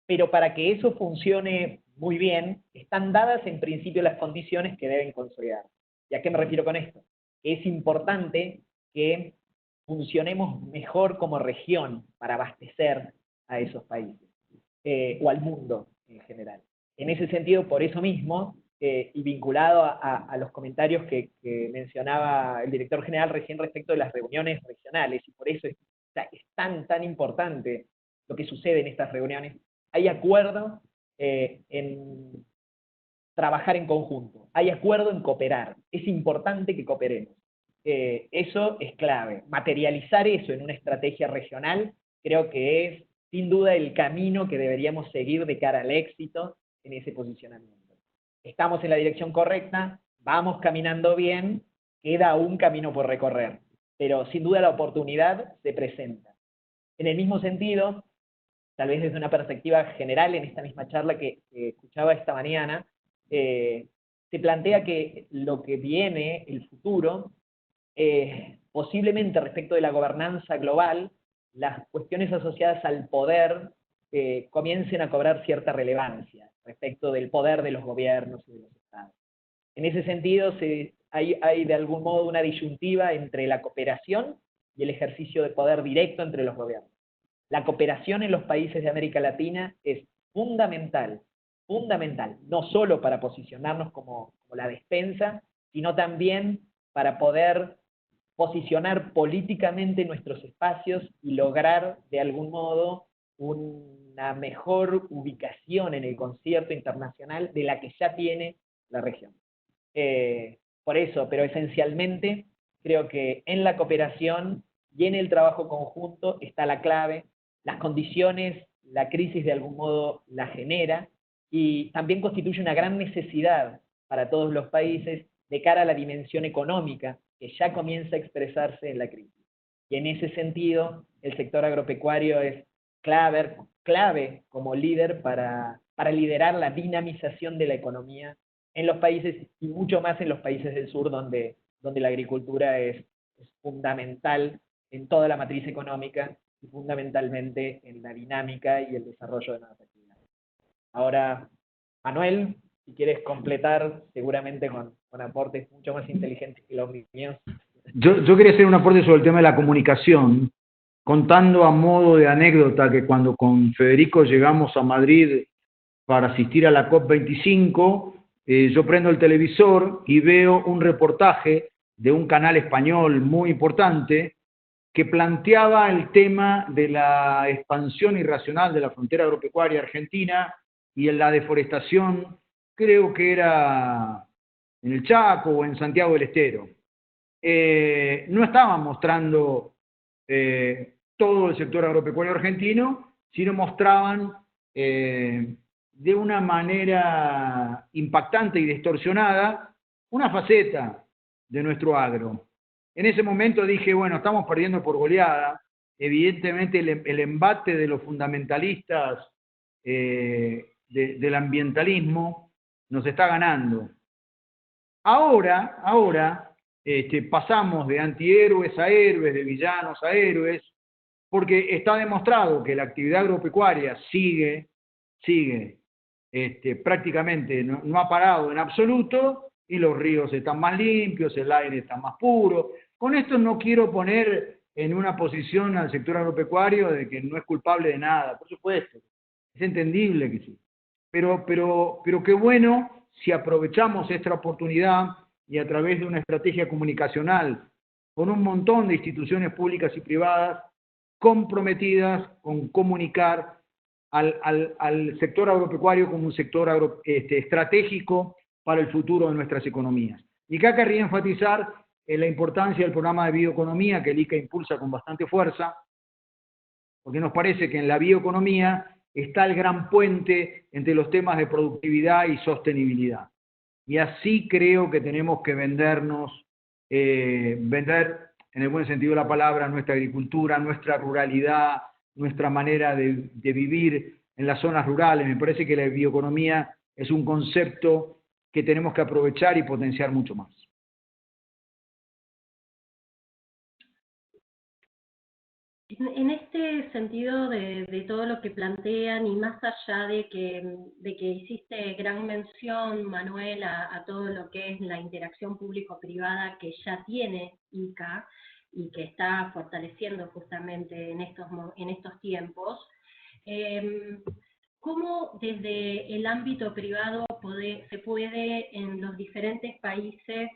Pero para que eso funcione muy bien, están dadas en principio las condiciones que deben consolidar. ¿Y a qué me refiero con esto? Es importante que funcionemos mejor como región para abastecer a esos países, o al mundo en general. En ese sentido, por eso mismo, y vinculado a los comentarios que mencionaba el director general recién respecto de las reuniones regionales, y por eso es tan importante lo que sucede en estas reuniones, hay acuerdo en trabajar en conjunto, hay acuerdo en cooperar, es importante que cooperemos. Eso es clave. Materializar eso en una estrategia regional creo que es sin duda el camino que deberíamos seguir de cara al éxito en ese posicionamiento. Estamos en la dirección correcta, vamos caminando bien, queda un camino por recorrer, pero sin duda la oportunidad se presenta. En el mismo sentido, tal vez desde una perspectiva general, en esta misma charla que escuchaba esta mañana, se plantea que lo que viene, el futuro, posiblemente respecto de la gobernanza global, las cuestiones asociadas al poder comiencen a cobrar cierta relevancia respecto del poder de los gobiernos y de los estados. En ese sentido, hay de algún modo una disyuntiva entre la cooperación y el ejercicio de poder directo entre los gobiernos. La cooperación en los países de América Latina es fundamental, no solo para posicionarnos como la despensa, sino también para poder posicionar políticamente nuestros espacios y lograr de algún modo una mejor ubicación en el concierto internacional de la que ya tiene la región. Por eso, pero esencialmente, creo que en la cooperación y en el trabajo conjunto está la clave. Las condiciones, la crisis de algún modo la genera, y también constituye una gran necesidad para todos los países de cara a la dimensión económica que ya comienza a expresarse en la crisis. Y en ese sentido, el sector agropecuario es clave como líder para liderar la dinamización de la economía en los países, y mucho más en los países del sur, donde la agricultura es fundamental en toda la matriz económica y fundamentalmente en la dinámica y el desarrollo de nuevas actividades. Ahora, Manuel, si quieres completar, seguramente con aportes mucho más inteligentes que los míos. Yo quería hacer un aporte sobre el tema de la comunicación, contando a modo de anécdota que cuando con Federico llegamos a Madrid para asistir a la COP25, yo prendo el televisor y veo un reportaje de un canal español muy importante que planteaba el tema de la expansión irracional de la frontera agropecuaria argentina y en la deforestación, creo que era en el Chaco o en Santiago del Estero. No estaban mostrando todo el sector agropecuario argentino, sino mostraban de una manera impactante y distorsionada una faceta de nuestro agro. En ese momento dije, bueno, estamos perdiendo por goleada. Evidentemente el embate de los fundamentalistas del ambientalismo nos está ganando. Ahora pasamos de antihéroes a héroes, de villanos a héroes, porque está demostrado que la actividad agropecuaria sigue prácticamente no ha parado en absoluto, y los ríos están más limpios, el aire está más puro. Con esto no quiero poner en una posición al sector agropecuario de que no es culpable de nada, por supuesto, es entendible que sí. Pero qué bueno si aprovechamos esta oportunidad y a través de una estrategia comunicacional con un montón de instituciones públicas y privadas comprometidas con comunicar al sector agropecuario como un sector estratégico para el futuro de nuestras economías. Y acá querría enfatizar la importancia del programa de bioeconomía que el ICA impulsa con bastante fuerza, porque nos parece que en la bioeconomía está el gran puente entre los temas de productividad y sostenibilidad. Y así creo que tenemos que vender en el buen sentido de la palabra nuestra agricultura, nuestra ruralidad, nuestra manera de vivir en las zonas rurales. Me parece que la bioeconomía es un concepto que tenemos que aprovechar y potenciar mucho más. En este sentido de todo lo que plantean, y más allá de que hiciste gran mención, Manuel, a todo lo que es la interacción público-privada que ya tiene ICA y que está fortaleciendo justamente en estos tiempos, ¿cómo desde el ámbito privado se puede en los diferentes países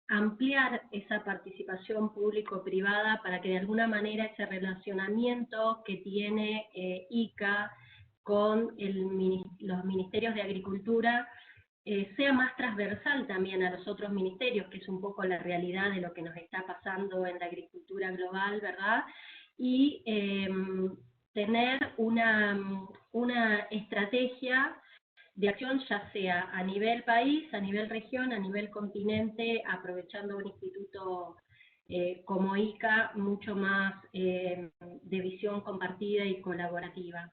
ampliar esa participación público-privada para que de alguna manera ese relacionamiento que tiene ICA con los ministerios de Agricultura sea más transversal también a los otros ministerios, que es un poco la realidad de lo que nos está pasando en la agricultura global, ¿verdad? Y tener una estrategia de acción, ya sea a nivel país, a nivel región, a nivel continente, aprovechando un instituto como ICA mucho más de visión compartida y colaborativa.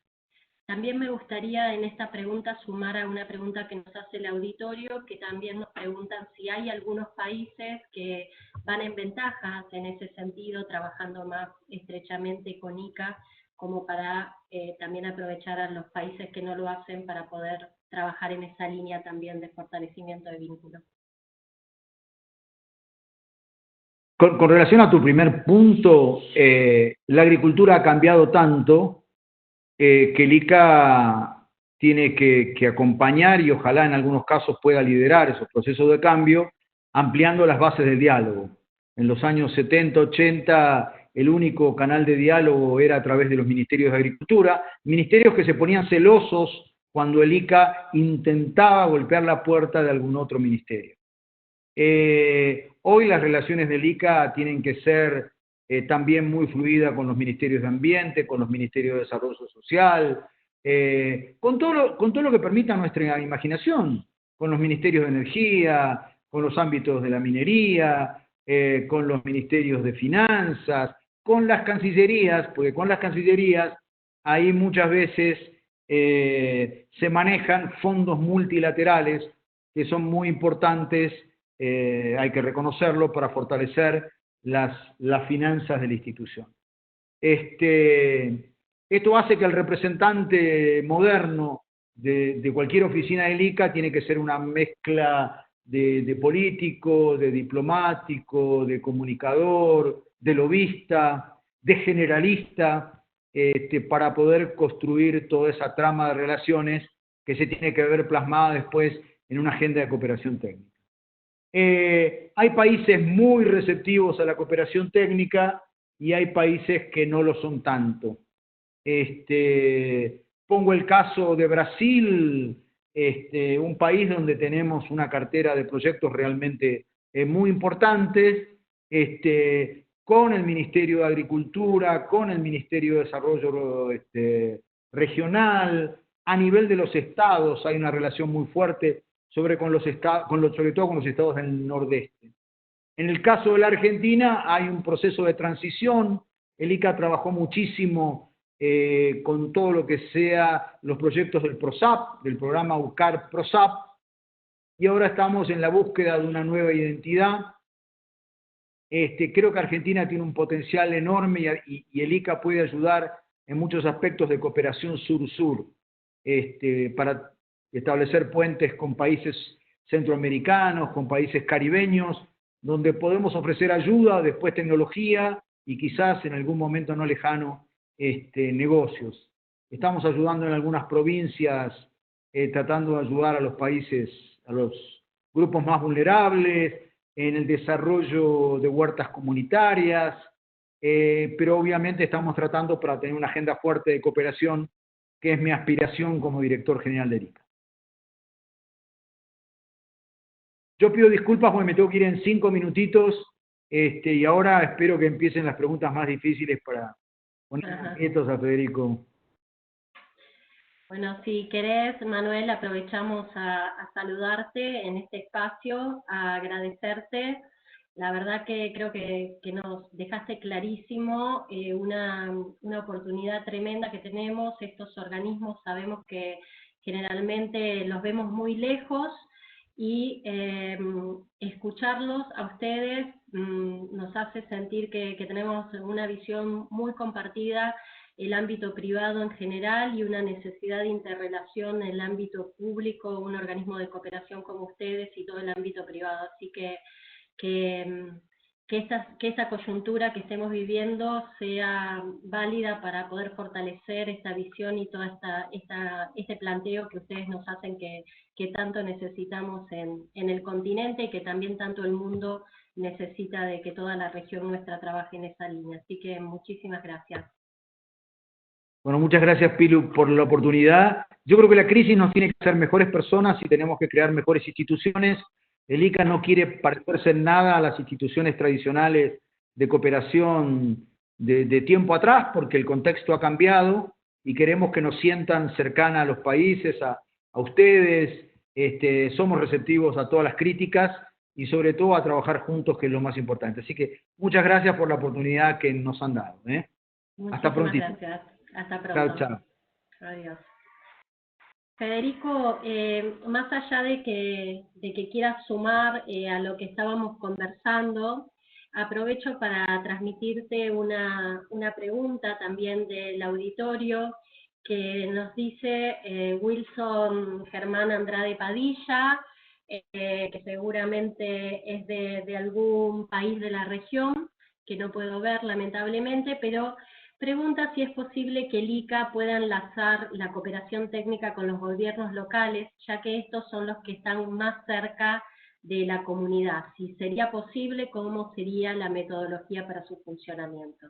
También me gustaría en esta pregunta sumar a una pregunta que nos hace el auditorio, que también nos preguntan si hay algunos países que van en ventajas en ese sentido, trabajando más estrechamente con ICA, como para también aprovechar a los países que no lo hacen para poder trabajar en esa línea también de fortalecimiento de vínculos. Con relación a tu primer punto, la agricultura ha cambiado tanto que el ICA tiene que acompañar y ojalá en algunos casos pueda liderar esos procesos de cambio, ampliando las bases del diálogo. En los años 70, 80, el único canal de diálogo era a través de los ministerios de Agricultura, ministerios que se ponían celosos cuando el ICA intentaba golpear la puerta de algún otro ministerio. Hoy las relaciones del ICA tienen que ser también muy fluidas con los ministerios de Ambiente, con los ministerios de Desarrollo Social, con todo lo que permita nuestra imaginación, con los ministerios de Energía, con los ámbitos de la minería, con los ministerios de Finanzas, con las cancillerías, porque con las cancillerías ahí muchas veces se manejan fondos multilaterales que son muy importantes, hay que reconocerlo, para fortalecer las finanzas de la institución. Esto hace que el representante moderno de cualquier oficina del ICA tiene que ser una mezcla de político, de diplomático, de comunicador, de lobista, de generalista, para poder construir toda esa trama de relaciones que se tiene que ver plasmada después en una agenda de cooperación técnica. Hay países muy receptivos a la cooperación técnica y hay países que no lo son tanto. Pongo el caso de Brasil, un país donde tenemos una cartera de proyectos realmente muy importantes, con el Ministerio de Agricultura, con el Ministerio de Desarrollo regional, a nivel de los estados hay una relación muy fuerte sobre todo con los estados del nordeste. En el caso de la Argentina hay un proceso de transición. El ICA trabajó muchísimo con todo lo que sea los proyectos del PROSAP, del programa UCAR PROSAP, y ahora estamos en la búsqueda de una nueva identidad. Creo que Argentina tiene un potencial enorme y el ICA puede ayudar en muchos aspectos de cooperación sur-sur, para establecer puentes con países centroamericanos, con países caribeños, donde podemos ofrecer ayuda, después tecnología y quizás en algún momento no lejano negocios. Estamos ayudando en algunas provincias, tratando de ayudar a los países, a los grupos más vulnerables, en el desarrollo de huertas comunitarias, pero obviamente estamos tratando para tener una agenda fuerte de cooperación, que es mi aspiración como director general de ICA. Yo pido disculpas porque me tengo que ir en 5 minutitos, y ahora espero que empiecen las preguntas más difíciles para poner quietos a Federico. Bueno, si querés, Manuel, aprovechamos a saludarte en este espacio, a agradecerte. La verdad que creo que nos dejaste clarísimo una oportunidad tremenda que tenemos. Estos organismos sabemos que generalmente los vemos muy lejos, y escucharlos a ustedes nos hace sentir que tenemos una visión muy compartida, el ámbito privado en general y una necesidad de interrelación en el ámbito público, un organismo de cooperación como ustedes y todo el ámbito privado. Así que esta coyuntura que estemos viviendo sea válida para poder fortalecer esta visión y todo este planteo que ustedes nos hacen que tanto necesitamos en el continente, y que también tanto el mundo necesita de que toda la región nuestra trabaje en esa línea. Así que muchísimas gracias. Bueno, muchas gracias, Pilu, por la oportunidad. Yo creo que la crisis nos tiene que hacer mejores personas y tenemos que crear mejores instituciones. El ICA no quiere parecerse en nada a las instituciones tradicionales de cooperación de tiempo atrás, porque el contexto ha cambiado y queremos que nos sientan cercana a los países, a ustedes. Somos receptivos a todas las críticas y sobre todo a trabajar juntos, que es lo más importante. Así que muchas gracias por la oportunidad que nos han dado. Hasta pronto. Gracias. Hasta pronto. Chao, chao. Adiós. Federico, más allá de que quieras sumar a lo que estábamos conversando, aprovecho para transmitirte una pregunta también del auditorio que nos dice Wilson Germán Andrade Padilla, que seguramente es de algún país de la región, que no puedo ver lamentablemente, pero pregunta si es posible que el ICA pueda enlazar la cooperación técnica con los gobiernos locales, ya que estos son los que están más cerca de la comunidad. Si sería posible, ¿cómo sería la metodología para su funcionamiento?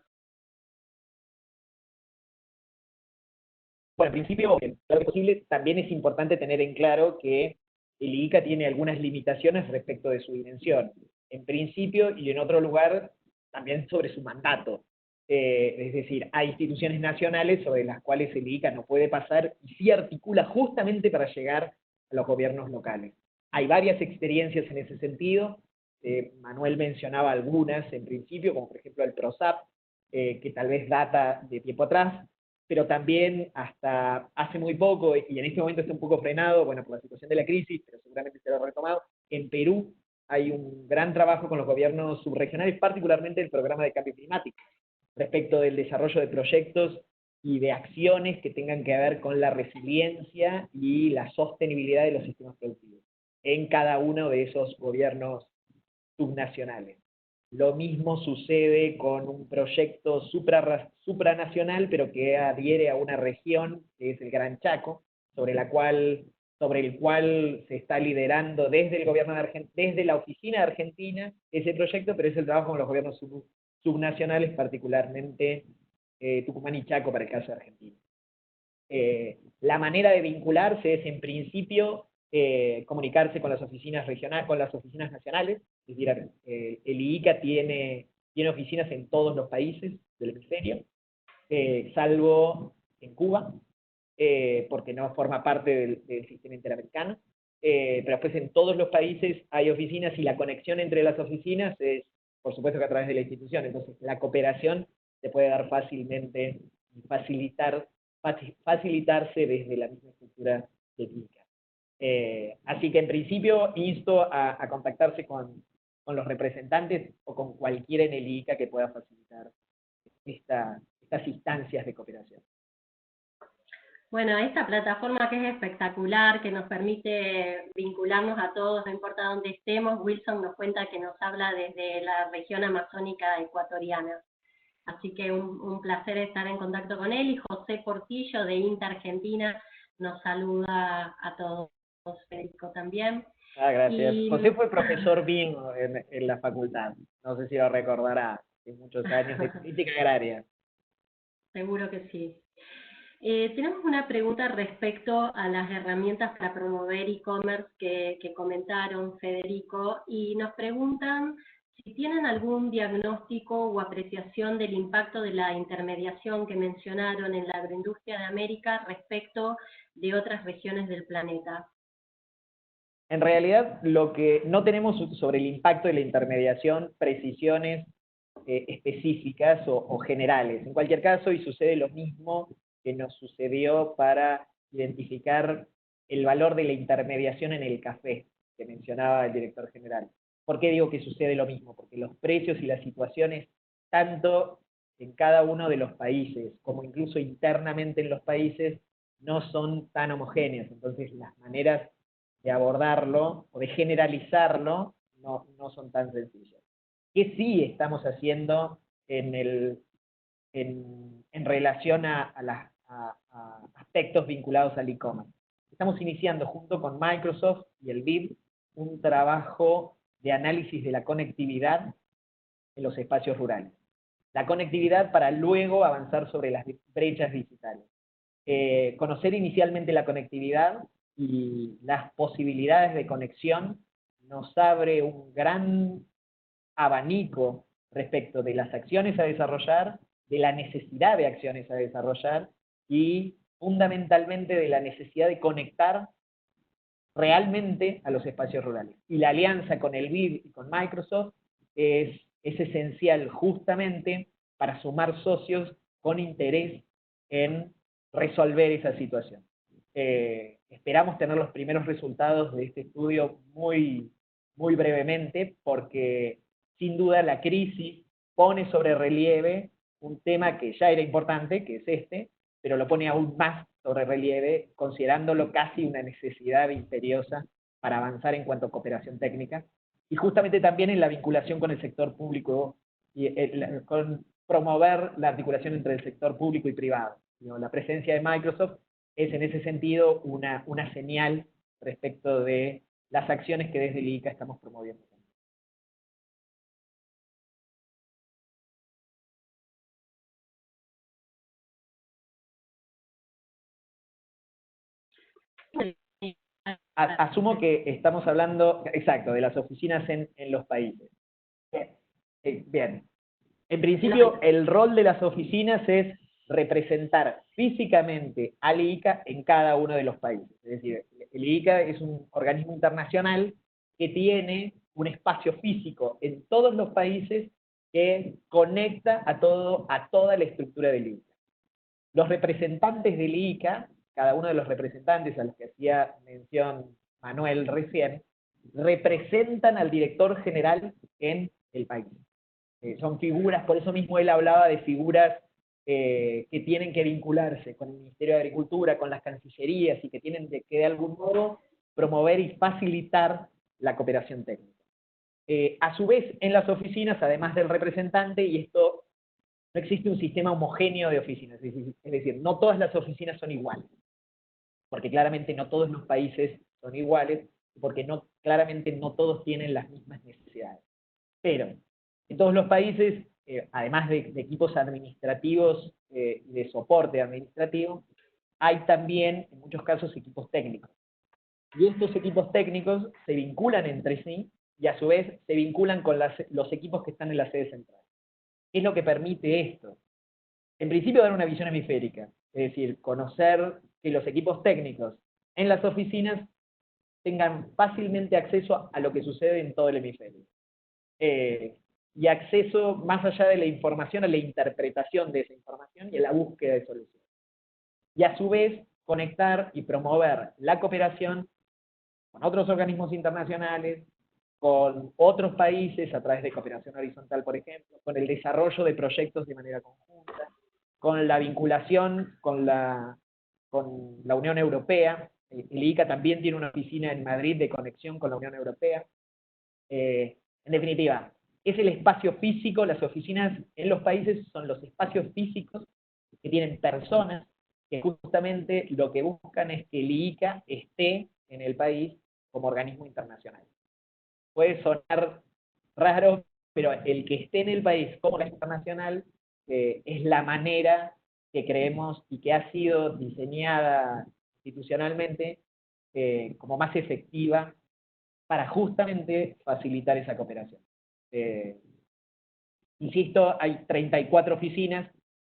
Bueno, en principio, claro que es posible. También es importante tener en claro que el ICA tiene algunas limitaciones respecto de su dimensión. En principio, y en otro lugar, también sobre su mandato. Es decir, hay instituciones nacionales sobre las cuales el ICA no puede pasar y sí articula justamente para llegar a los gobiernos locales. Hay varias experiencias en ese sentido. Manuel mencionaba algunas en principio, como por ejemplo el PROSAP, que tal vez data de tiempo atrás, pero también hasta hace muy poco, y en este momento está un poco frenado, bueno, por la situación de la crisis, pero seguramente será retomado. En Perú hay un gran trabajo con los gobiernos subregionales, particularmente el programa de cambio climático, respecto del desarrollo de proyectos y de acciones que tengan que ver con la resiliencia y la sostenibilidad de los sistemas productivos en cada uno de esos gobiernos subnacionales. Lo mismo sucede con un proyecto supranacional, pero que adhiere a una región, que es el Gran Chaco, sobre el cual se está liderando desde el gobierno de desde la oficina de Argentina ese proyecto, pero es el trabajo con los gobiernos subnacionales, particularmente Tucumán y Chaco para el caso de Argentina. La manera de vincularse es, en principio, comunicarse con las oficinas regionales, con las oficinas nacionales. Es decir, el ICA tiene tiene oficinas en todos los países del hemisferio, salvo en Cuba, porque no forma parte del sistema interamericano, pero después en todos los países hay oficinas, y la conexión entre las oficinas es, por supuesto, que a través de la institución. Entonces la cooperación se puede dar fácilmente, facilitarse desde la misma estructura de ICA. Así que en principio insto a contactarse con los representantes o con cualquiera en el ICA que pueda facilitar estas instancias de cooperación. Bueno, esta plataforma que es espectacular, que nos permite vincularnos a todos, no importa dónde estemos. Wilson nos cuenta que nos habla desde la región amazónica ecuatoriana. Así que un placer estar en contacto con él, y José Portillo de INTA Argentina nos saluda a todos, Federico también. Gracias. José fue profesor mío en la facultad, no sé si lo recordará, hace muchos años, de política agraria. Seguro que sí. Tenemos una pregunta respecto a las herramientas para promover e-commerce que comentaron, Federico, y nos preguntan si tienen algún diagnóstico o apreciación del impacto de la intermediación que mencionaron en la agroindustria de América respecto de otras regiones del planeta. En realidad, lo que no tenemos sobre el impacto de la intermediación precisiones específicas o generales. En cualquier caso, y sucede lo mismo que nos sucedió para identificar el valor de la intermediación en el café, que mencionaba el director general. ¿Por qué digo que sucede lo mismo? Porque los precios y las situaciones, tanto en cada uno de los países, como incluso internamente en los países, no son tan homogéneos. Entonces, las maneras de abordarlo o de generalizarlo no son tan sencillas. ¿Qué sí estamos haciendo en relación a aspectos vinculados al e-commerce? Estamos iniciando junto con Microsoft y el BID un trabajo de análisis de la conectividad en los espacios rurales. La conectividad para luego avanzar sobre las brechas digitales. Conocer inicialmente la conectividad y las posibilidades de conexión nos abre un gran abanico respecto de las acciones a desarrollar, de la necesidad de acciones a desarrollar y fundamentalmente de la necesidad de conectar realmente a los espacios rurales. Y la alianza con el BID y con Microsoft es esencial justamente para sumar socios con interés en resolver esa situación. Esperamos tener los primeros resultados de este estudio muy brevemente, porque sin duda la crisis pone sobre relieve un tema que ya era importante, que es pero lo pone aún más sobre relieve, considerándolo casi una necesidad imperiosa para avanzar en cuanto a cooperación técnica, y justamente también en la vinculación con el sector público, y con promover la articulación entre el sector público y privado. La presencia de Microsoft es en ese sentido una señal respecto de las acciones que desde el ICA estamos promoviendo. Asumo que estamos hablando, exacto, de las oficinas en los países. Bien. En principio, el rol de las oficinas es representar físicamente al ICA en cada uno de los países. Es decir, el ICA es un organismo internacional que tiene un espacio físico en todos los países que conecta a toda la estructura del ICA. Los representantes del ICA, cada uno de los representantes a los que hacía mención Manuel recién, representan al director general en el país. Son figuras, por eso mismo él hablaba de figuras que tienen que vincularse con el Ministerio de Agricultura, con las cancillerías, y que tienen que de algún modo promover y facilitar la cooperación técnica. A su vez, en las oficinas, además del representante, y esto no existe un sistema homogéneo de oficinas, es decir, no todas las oficinas son iguales, porque claramente no todos los países son iguales, porque claramente no todos tienen las mismas necesidades. Pero en todos los países, además de equipos administrativos y de soporte administrativo, hay también, en muchos casos, equipos técnicos. Y estos equipos técnicos se vinculan entre sí, y a su vez se vinculan con los equipos que están en la sede central. ¿Qué es lo que permite esto? En principio, dar una visión hemisférica, es decir, conocer que los equipos técnicos en las oficinas tengan fácilmente acceso a lo que sucede en todo el hemisferio. Y acceso, más allá de la información, a la interpretación de esa información y a la búsqueda de soluciones. Y a su vez, conectar y promover la cooperación con otros organismos internacionales, con otros países a través de cooperación horizontal, por ejemplo, con el desarrollo de proyectos de manera conjunta, con la vinculación con la Unión Europea. El IICA también tiene una oficina en Madrid de conexión con la Unión Europea. En definitiva, es el espacio físico, las oficinas en los países son los espacios físicos que tienen personas que justamente lo que buscan es que el IICA esté en el país como organismo internacional. Puede sonar raro, pero el que esté en el país como organismo internacional es la manera que creemos y que ha sido diseñada institucionalmente como más efectiva para justamente facilitar esa cooperación. Insisto, hay 34 oficinas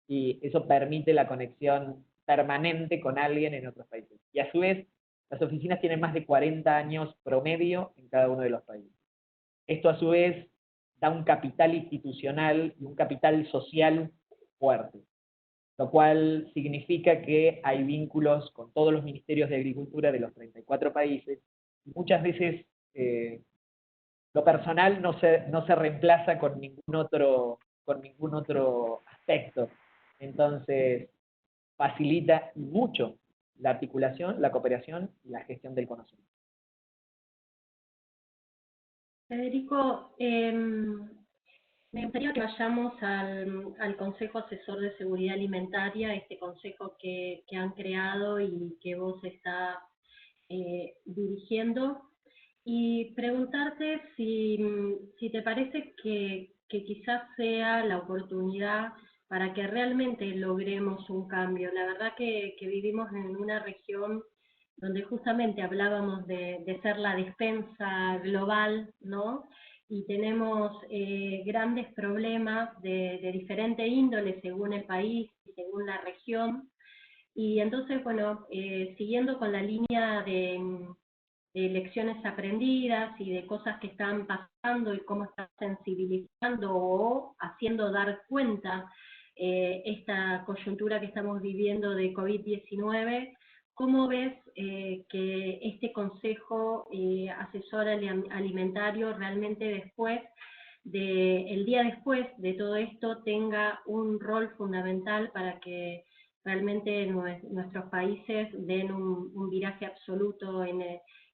y eso permite la conexión permanente con alguien en otros países. Y a su vez, las oficinas tienen más de 40 años promedio en cada uno de los países. Esto a su vez da un capital institucional y un capital social fuerte, lo cual significa que hay vínculos con todos los ministerios de agricultura de los 34 países, y muchas veces lo personal no se reemplaza con ningún otro aspecto. Entonces, facilita mucho la articulación, la cooperación y la gestión del conocimiento. Federico, me gustaría que vayamos al Consejo Asesor de Seguridad Alimentaria, este consejo que han creado y que vos estás dirigiendo, y preguntarte si te parece que quizás sea la oportunidad para que realmente logremos un cambio. La verdad que vivimos en una región donde justamente hablábamos de ser la despensa global, ¿no? Y tenemos grandes problemas de diferente índole según el país y según la región. Y entonces, bueno, siguiendo con la línea de lecciones aprendidas y de cosas que están pasando y cómo están sensibilizando o haciendo dar cuenta esta coyuntura que estamos viviendo de COVID-19, ¿cómo ves que este Consejo Asesor Alimentario realmente el día después de todo esto tenga un rol fundamental para que realmente nuestros países den un viraje absoluto en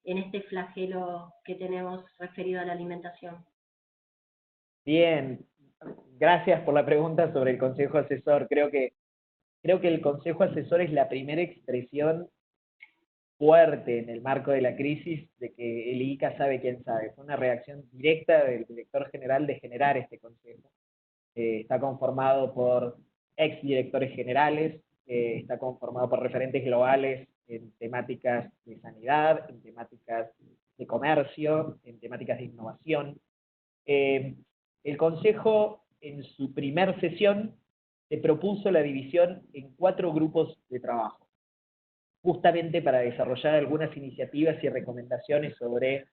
este flagelo que tenemos referido a la alimentación? Bien, gracias por la pregunta sobre el Consejo Asesor. Creo que el Consejo Asesor es la primera expresión fuerte en el marco de la crisis de que el IICA sabe quién sabe. Fue una reacción directa del director general de generar este consejo. Está conformado por exdirectores generales, está conformado por referentes globales en temáticas de sanidad, en temáticas de comercio, en temáticas de innovación. El Consejo, en su primer sesión, se propuso la división en 4 grupos de trabajo, justamente para desarrollar algunas iniciativas y recomendaciones sobre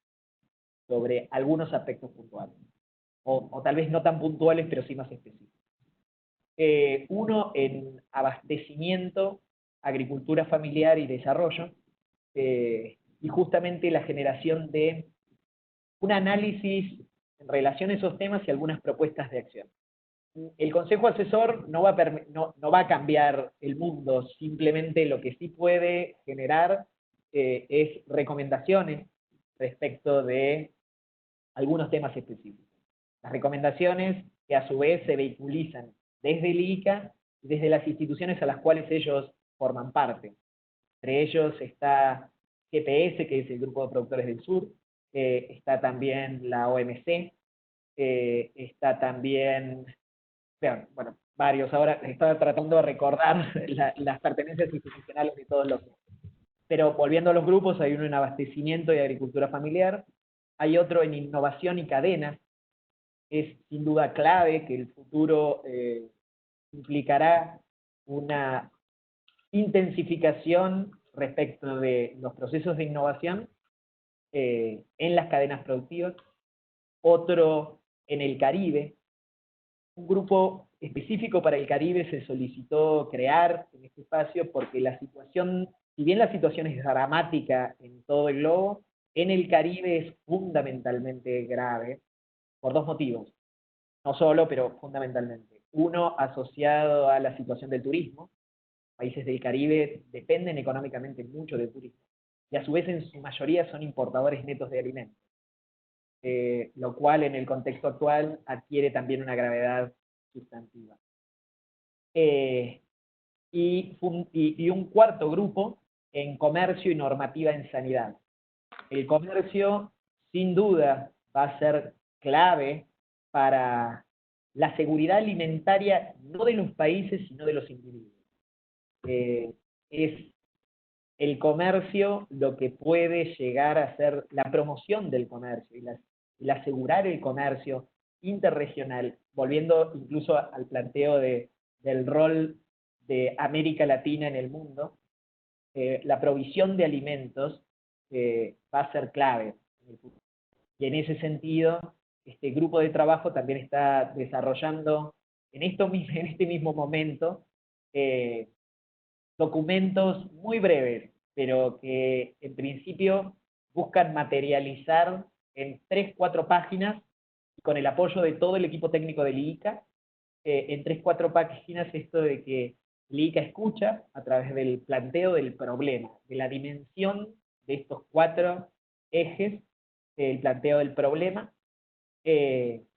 algunos aspectos puntuales, o tal vez no tan puntuales, pero sí más específicos. Uno en abastecimiento, agricultura familiar y desarrollo, y justamente la generación de un análisis en relación a esos temas y algunas propuestas de acción. El Consejo Asesor no va a cambiar el mundo, simplemente lo que sí puede generar es recomendaciones respecto de algunos temas específicos. Las recomendaciones que a su vez se vehiculizan desde el IICA y desde las instituciones a las cuales ellos forman parte. Entre ellos está GPS, que es el Grupo de Productores del Sur, está también la OMC, está también, bueno, varios. Ahora estaba tratando de recordar las pertenencias institucionales de todos los grupos. Pero volviendo a los grupos, hay uno en abastecimiento y agricultura familiar, hay otro en innovación y cadenas, es sin duda clave, que el futuro implicará una intensificación respecto de los procesos de innovación en las cadenas productivas. Otro en el Caribe. Un grupo específico para el Caribe se solicitó crear en este espacio porque la situación, si bien la situación es dramática en todo el globo, en el Caribe es fundamentalmente grave por dos motivos. No solo, pero fundamentalmente. Uno, asociado a la situación del turismo. Países del Caribe dependen económicamente mucho del turismo, y a su vez en su mayoría son importadores netos de alimentos, lo cual en el contexto actual adquiere también una gravedad sustantiva. Y un cuarto grupo en comercio y normativa en sanidad. El comercio, sin duda, va a ser clave para la seguridad alimentaria, no de los países, sino de los individuos. Es el comercio lo que puede llegar a ser la promoción del comercio y el asegurar el comercio interregional, volviendo incluso al planteo del rol de América Latina en el mundo. La provisión de alimentos va a ser clave en el futuro. Y en ese sentido, este grupo de trabajo también está desarrollando en este mismo momento documentos muy breves, pero que en principio buscan materializar en 3-4 páginas, y con el apoyo de todo el equipo técnico del IICA, en 3-4 páginas esto de que el IICA escucha a través del planteo del problema, de la dimensión de estos 4 ejes, el planteo del problema,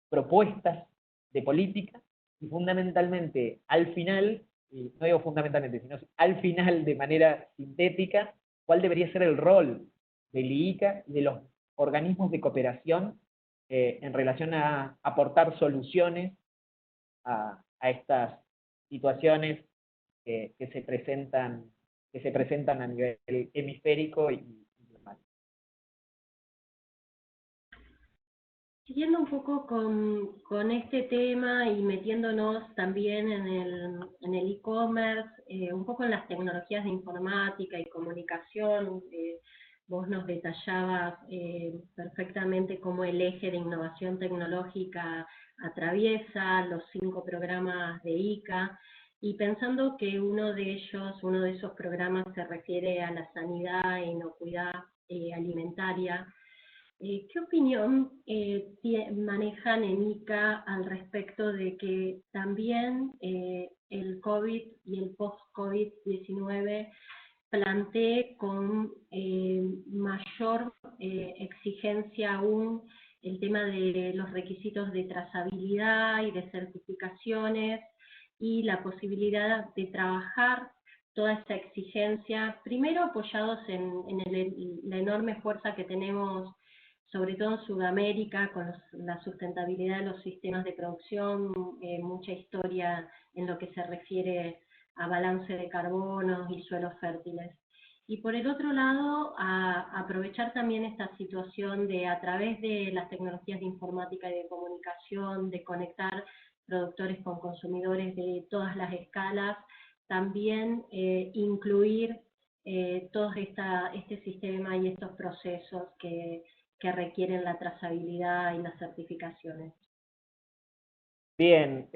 propuestas de política, y fundamentalmente al final, y no digo fundamentalmente, sino al final de manera sintética, cuál debería ser el rol del IICA y de los organismos de cooperación en relación a aportar soluciones a estas situaciones que se presentan a nivel hemisférico y global. Siguiendo un poco con este tema y metiéndonos también en el e-commerce, un poco en las tecnologías de informática y comunicación, vos nos detallabas perfectamente cómo el eje de innovación tecnológica atraviesa los 5 programas de ICA, y pensando que uno de esos programas se refiere a la sanidad e inocuidad alimentaria. ¿Qué opinión manejan en ICA al respecto de que también el COVID y el post-COVID-19 plantee con mayor exigencia aún el tema de los requisitos de trazabilidad y de certificaciones, y la posibilidad de trabajar toda esa exigencia, primero apoyados en la enorme fuerza que tenemos, sobre todo en Sudamérica, con la sustentabilidad de los sistemas de producción, mucha historia en lo que se refiere a balance de carbono y suelos fértiles. Y por el otro lado, a aprovechar también esta situación de, a través de las tecnologías de informática y de comunicación, de conectar productores con consumidores de todas las escalas, también incluir todo este sistema y estos procesos que requieren la trazabilidad y las certificaciones. Bien,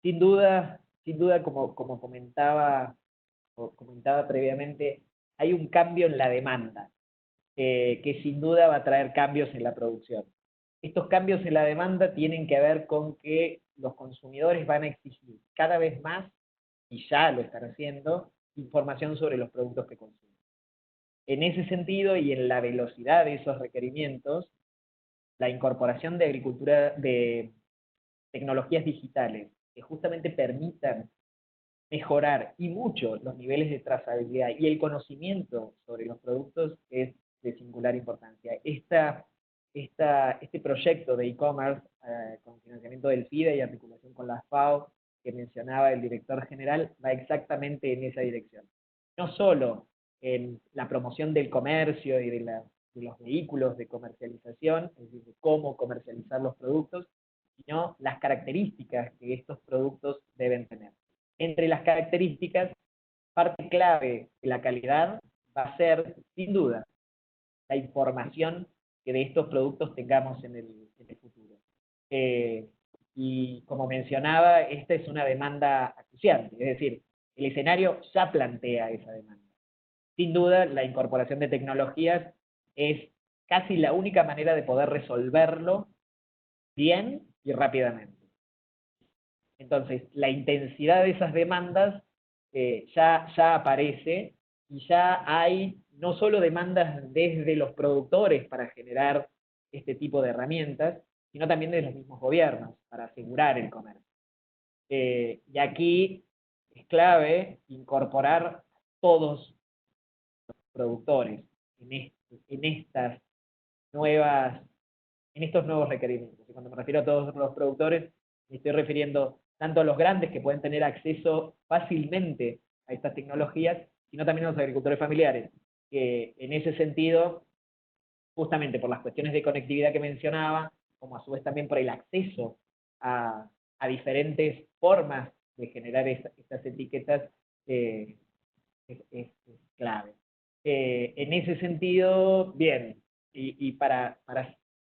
sin duda, como comentaba previamente, hay un cambio en la demanda, que sin duda va a traer cambios en la producción. Estos cambios en la demanda tienen que ver con que los consumidores van a exigir cada vez más, y ya lo están haciendo, información sobre los productos que consumen. En ese sentido, y en la velocidad de esos requerimientos, la incorporación de agricultura, de tecnologías digitales que justamente permitan mejorar y mucho los niveles de trazabilidad y el conocimiento sobre los productos es de singular importancia. Este proyecto de e-commerce con financiamiento del FIDE y articulación con la FAO que mencionaba el director general va exactamente en esa dirección. No solo en la promoción del comercio y de los vehículos de comercialización, es decir, de cómo comercializar los productos, sino las características que estos productos deben tener. Entre las características, parte clave de la calidad va a ser, sin duda, la información que de estos productos tengamos en el futuro. Y como mencionaba, esta es una demanda acuciante, es decir, el escenario ya plantea esa demanda. Sin duda, la incorporación de tecnologías es casi la única manera de poder resolverlo bien y rápidamente. Entonces, la intensidad de esas demandas ya aparece, y ya hay no solo demandas desde los productores para generar este tipo de herramientas, sino también de los mismos gobiernos para asegurar el comercio. Y aquí es clave incorporar todos los productores en estos nuevos requerimientos. Y cuando me refiero a todos los productores, me estoy refiriendo tanto a los grandes que pueden tener acceso fácilmente a estas tecnologías, sino también a los agricultores familiares, que en ese sentido, justamente por las cuestiones de conectividad que mencionaba, como a su vez también por el acceso a diferentes formas de generar estas etiquetas, es clave. En ese sentido, bien, y para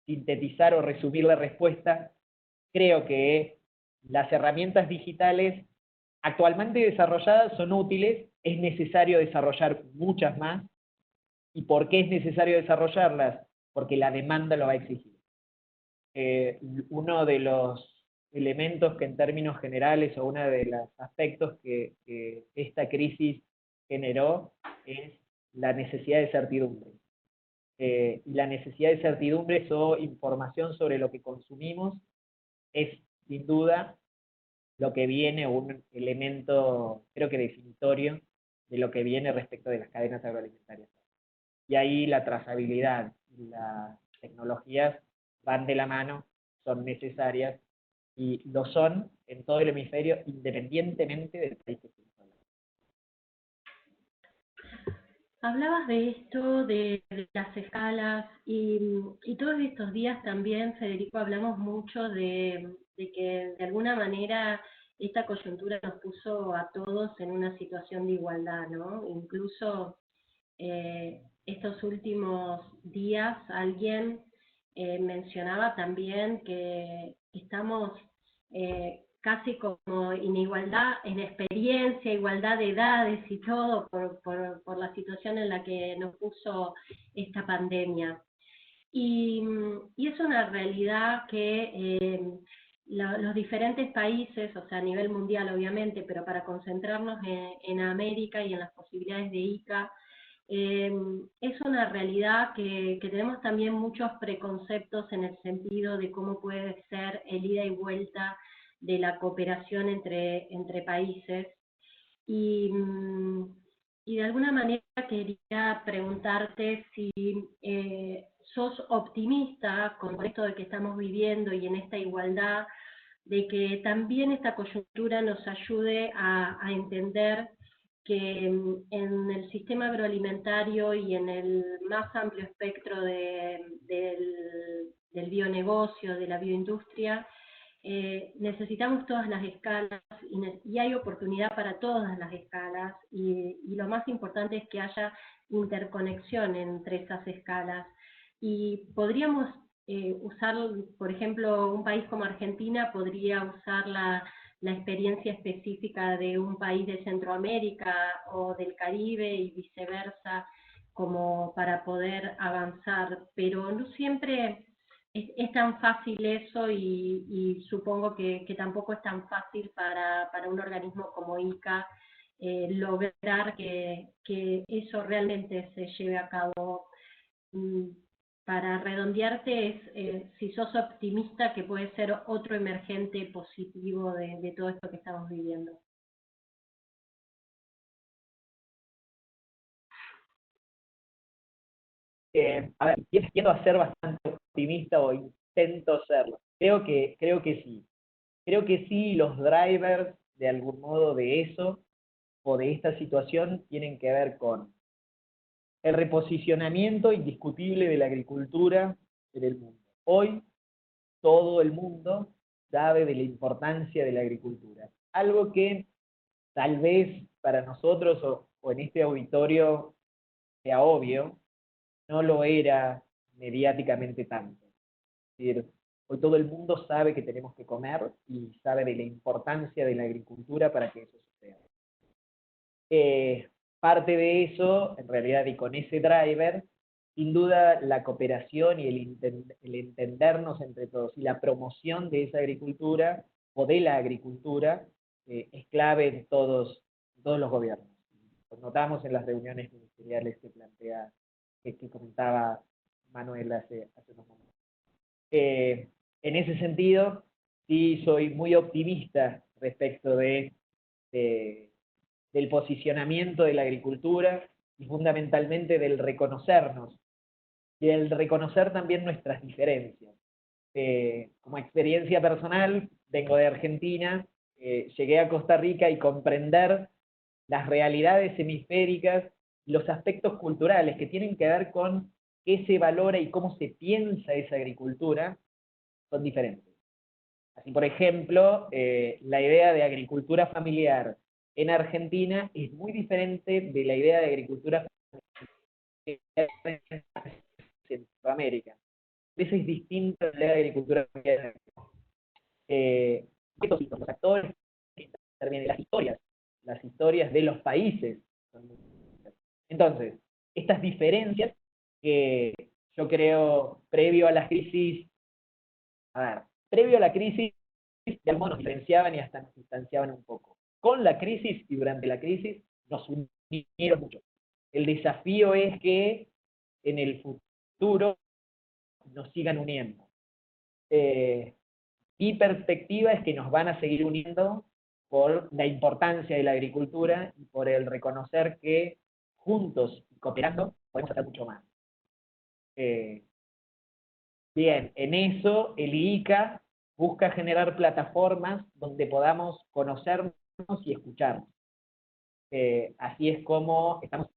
sintetizar o resumir la respuesta, creo que las herramientas digitales actualmente desarrolladas son útiles, es necesario desarrollar muchas más. ¿Y por qué es necesario desarrollarlas? Porque la demanda lo va a exigir. Uno de los elementos que en términos generales, o uno de los aspectos que esta crisis generó, es la necesidad de certidumbre. Y la necesidad de certidumbre o información sobre lo que consumimos es, sin duda, lo que viene, un elemento, creo que definitorio, de lo que viene respecto de las cadenas agroalimentarias. Y ahí la trazabilidad y las tecnologías van de la mano, son necesarias, y lo son en todo el hemisferio, independientemente del país que estemos hablando. Hablabas de esto, de las escalas, y todos estos días también, Federico, hablamos mucho de que de alguna manera esta coyuntura nos puso a todos en una situación de igualdad, ¿no? Incluso estos últimos días alguien mencionaba también que estamos casi como en igualdad, en experiencia, igualdad de edades y todo, por la situación en la que nos puso esta pandemia. Y es una realidad que los diferentes países, o sea, a nivel mundial obviamente, pero para concentrarnos en América y en las posibilidades de ICA, es una realidad que tenemos también muchos preconceptos en el sentido de cómo puede ser el ida y vuelta de la cooperación entre países. Y de alguna manera quería preguntarte si sos optimista con esto de que estamos viviendo y en esta igualdad, de que también esta coyuntura nos ayude a entender que en el sistema agroalimentario y en el más amplio espectro del bionegocio, de la bioindustria, necesitamos todas las escalas y hay oportunidad para todas las escalas, y lo más importante es que haya interconexión entre esas escalas. Y podríamos usar, por ejemplo, un país como Argentina podría usar la experiencia específica de un país de Centroamérica o del Caribe y viceversa, como para poder avanzar, pero no siempre es tan fácil eso, y supongo que tampoco es tan fácil para un organismo como ICA lograr que eso realmente se lleve a cabo. Para redondearte, si sos optimista, que puede ser otro emergente positivo de todo esto que estamos viviendo. A ver, tiendo a ser bastante optimista, o intento serlo. Creo que sí. Creo que sí, los drivers de algún modo de eso, o de esta situación, tienen que ver con el reposicionamiento indiscutible de la agricultura en el mundo. Hoy todo el mundo sabe de la importancia de la agricultura. Algo que tal vez para nosotros o en este auditorio sea obvio, no lo era mediáticamente tanto. Es decir, hoy todo el mundo sabe que tenemos que comer y sabe de la importancia de la agricultura para que eso suceda. Parte de eso, en realidad, y con ese driver, sin duda la cooperación y el entendernos entre todos y la promoción de esa agricultura o de la agricultura es clave en todos los gobiernos. Lo notamos en las reuniones ministeriales que comentaba Manuel hace unos momentos. En ese sentido, sí soy muy optimista respecto del posicionamiento de la agricultura y fundamentalmente del reconocernos y el reconocer también nuestras diferencias. Como experiencia personal, vengo de Argentina, llegué a Costa Rica y comprender las realidades hemisféricas, los aspectos culturales que tienen que ver con qué se valora y cómo se piensa esa agricultura, son diferentes. Así, por ejemplo, la idea de agricultura familiar en Argentina es muy diferente de la idea de agricultura familiar en Centroamérica. Eso es distinto a la idea de agricultura familiar. Los actores que intervienen, las historias de los países. Entonces, estas diferencias que yo creo previo a la crisis, previo a la crisis, de algún modo nos diferenciaban y hasta nos distanciaban un poco. Con la crisis y durante la crisis nos unieron mucho. El desafío es que en el futuro nos sigan uniendo. Mi perspectiva es que nos van a seguir uniendo por la importancia de la agricultura y por el reconocer que juntos y cooperando podemos hacer mucho más. Bien, en eso el IICA busca generar plataformas donde podamos conocernos y escucharnos. Así es como estamos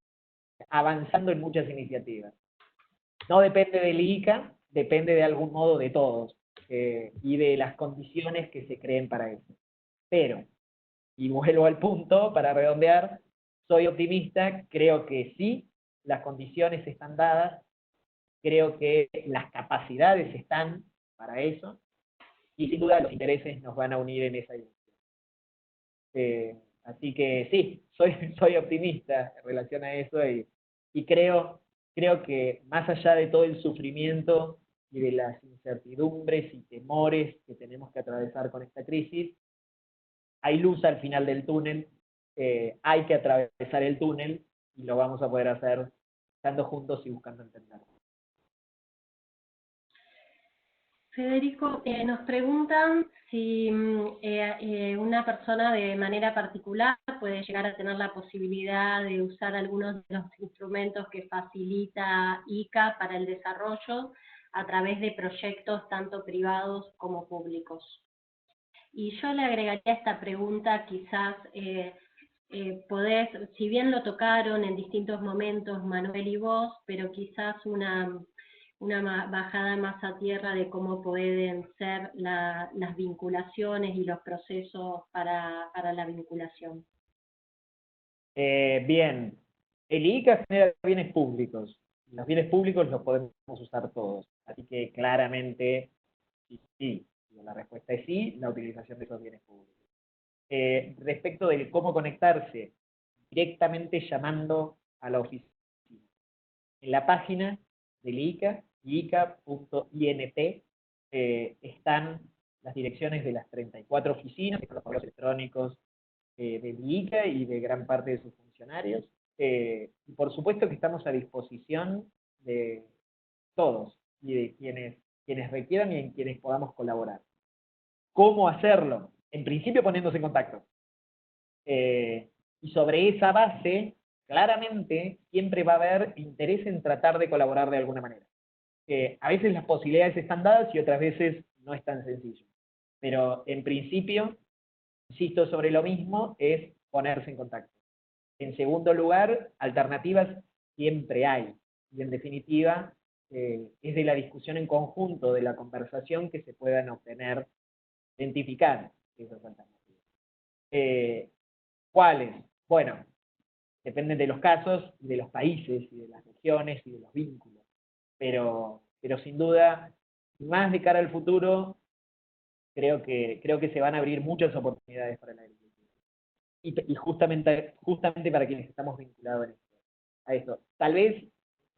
avanzando en muchas iniciativas. No depende del IICA, depende de algún modo de todos y de las condiciones que se creen para eso. Pero, y vuelvo al punto para redondear, soy optimista, creo que sí, las condiciones están dadas, creo que las capacidades están para eso, y sin duda los intereses nos van a unir en esa dirección. Así que sí, soy optimista en relación a eso y creo que más allá de todo el sufrimiento y de las incertidumbres y temores que tenemos que atravesar con esta crisis, hay luz al final del túnel, hay que atravesar el túnel y lo vamos a poder hacer estando juntos y buscando entenderlo. Federico, nos preguntan si una persona de manera particular puede llegar a tener la posibilidad de usar algunos de los instrumentos que facilita IICA para el desarrollo a través de proyectos tanto privados como públicos. Y yo le agregaría a esta pregunta, quizás podés, si bien lo tocaron en distintos momentos Manuel y vos, pero quizás una bajada más a tierra de cómo pueden ser las vinculaciones y los procesos para la vinculación. Bien, el IICA genera bienes públicos. Los bienes públicos los podemos usar todos. Así que claramente, sí. La respuesta es sí, la utilización de esos bienes públicos. Respecto de cómo conectarse, directamente llamando a la oficina. En la página del IICA, iica.int, están las direcciones de las 34 oficinas, los correos electrónicos del IICA y de gran parte de sus funcionarios. Y por supuesto que estamos a disposición de todos y de quienes requieran y en quienes podamos colaborar. ¿Cómo hacerlo? En principio poniéndose en contacto. Y sobre esa base, claramente, siempre va a haber interés en tratar de colaborar de alguna manera. A veces las posibilidades están dadas y otras veces no es tan sencillo. Pero en principio, insisto sobre lo mismo, es ponerse en contacto. En segundo lugar, alternativas siempre hay. Y en definitiva, es de la discusión en conjunto, de la conversación, que se puedan obtener, identificar esas alternativas. ¿Cuáles? Bueno, dependen de los casos, de los países, y de las regiones, y de los vínculos. Pero sin duda, más de cara al futuro, creo que se van a abrir muchas oportunidades para la agricultura. Y justamente para quienes estamos vinculados a esto. Tal vez,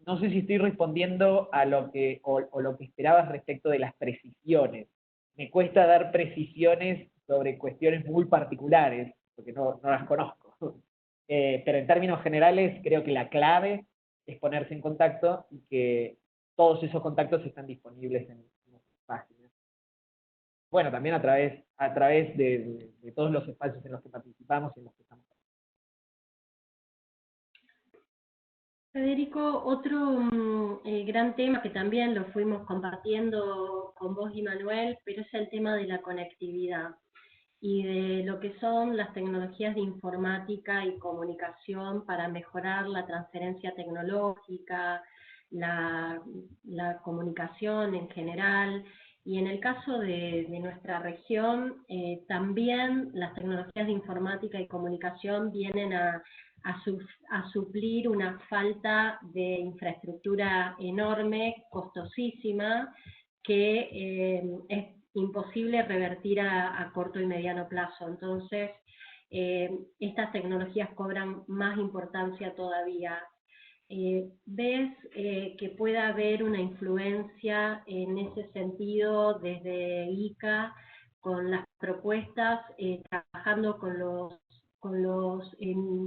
no sé si estoy respondiendo a lo que, o lo que esperabas respecto de las precisiones. Me cuesta dar precisiones sobre cuestiones muy particulares, porque no las conozco. Pero en términos generales, creo que la clave es ponerse en contacto, y que todos esos contactos están disponibles en nuestras páginas. Bueno, también a través de todos los espacios en los que participamos y en los que estamos. Federico, otro gran tema que también lo fuimos compartiendo con vos y Manuel, pero es el tema de la conectividad y de lo que son las tecnologías de informática y comunicación para mejorar la transferencia tecnológica, la comunicación en general. Y en el caso de nuestra región, también las tecnologías de informática y comunicación vienen a suplir una falta de infraestructura enorme, costosísima, que es imposible revertir a corto y mediano plazo. Entonces, estas tecnologías cobran más importancia todavía. ¿Ves que pueda haber una influencia en ese sentido desde ICA con las propuestas, trabajando con los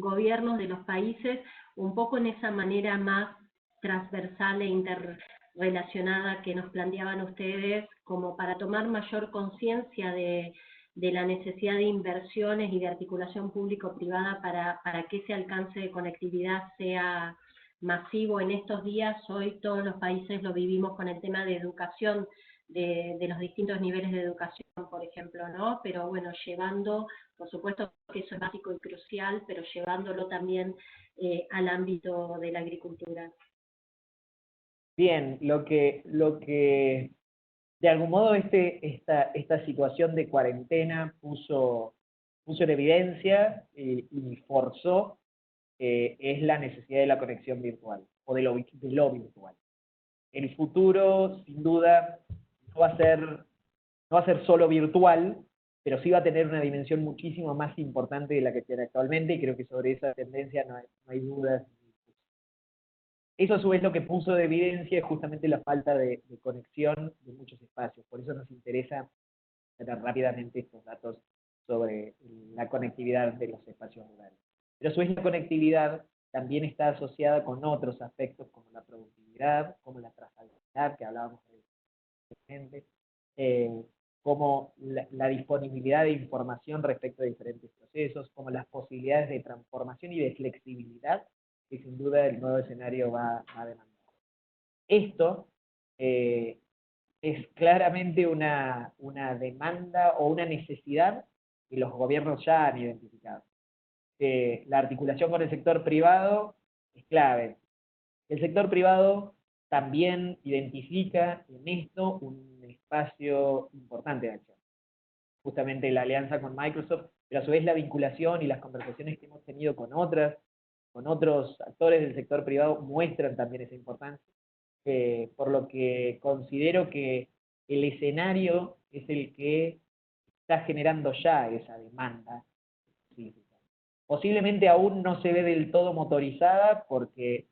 gobiernos de los países, un poco en esa manera más transversal e interrelacionada que nos planteaban ustedes, como para tomar mayor conciencia de la necesidad de inversiones y de articulación público-privada para que ese alcance de conectividad sea masivo en estos días? Hoy todos los países lo vivimos con el tema de educación, de los distintos niveles de educación, por ejemplo, ¿no? Pero bueno, llevando, por supuesto que eso es básico y crucial, pero llevándolo también al ámbito de la agricultura. Bien, lo que de algún modo esta situación de cuarentena puso en evidencia y forzó, es la necesidad de la conexión virtual, o de lo virtual. El futuro, sin duda, no va a ser solo virtual, pero sí va a tener una dimensión muchísimo más importante de la que tiene actualmente, y creo que sobre esa tendencia no hay dudas. Eso a su vez lo que puso de evidencia es justamente la falta de conexión de muchos espacios. Por eso nos interesa tener rápidamente estos datos sobre la conectividad de los espacios rurales. Pero a su vez la conectividad también está asociada con otros aspectos, como la productividad, como la trazabilidad, que hablábamos recientemente, como la disponibilidad de información respecto de diferentes procesos, como las posibilidades de transformación y de flexibilidad que sin duda el nuevo escenario va a demandar. Esto es claramente una demanda o una necesidad que los gobiernos ya han identificado. La articulación con el sector privado es clave. El sector privado también identifica en esto un espacio importante de acción. Justamente la alianza con Microsoft, pero a su vez la vinculación y las conversaciones que hemos tenido con otros actores del sector privado muestran también esa importancia, por lo que considero que el escenario es el que está generando ya esa demanda. Sí. Posiblemente aún no se ve del todo motorizada porque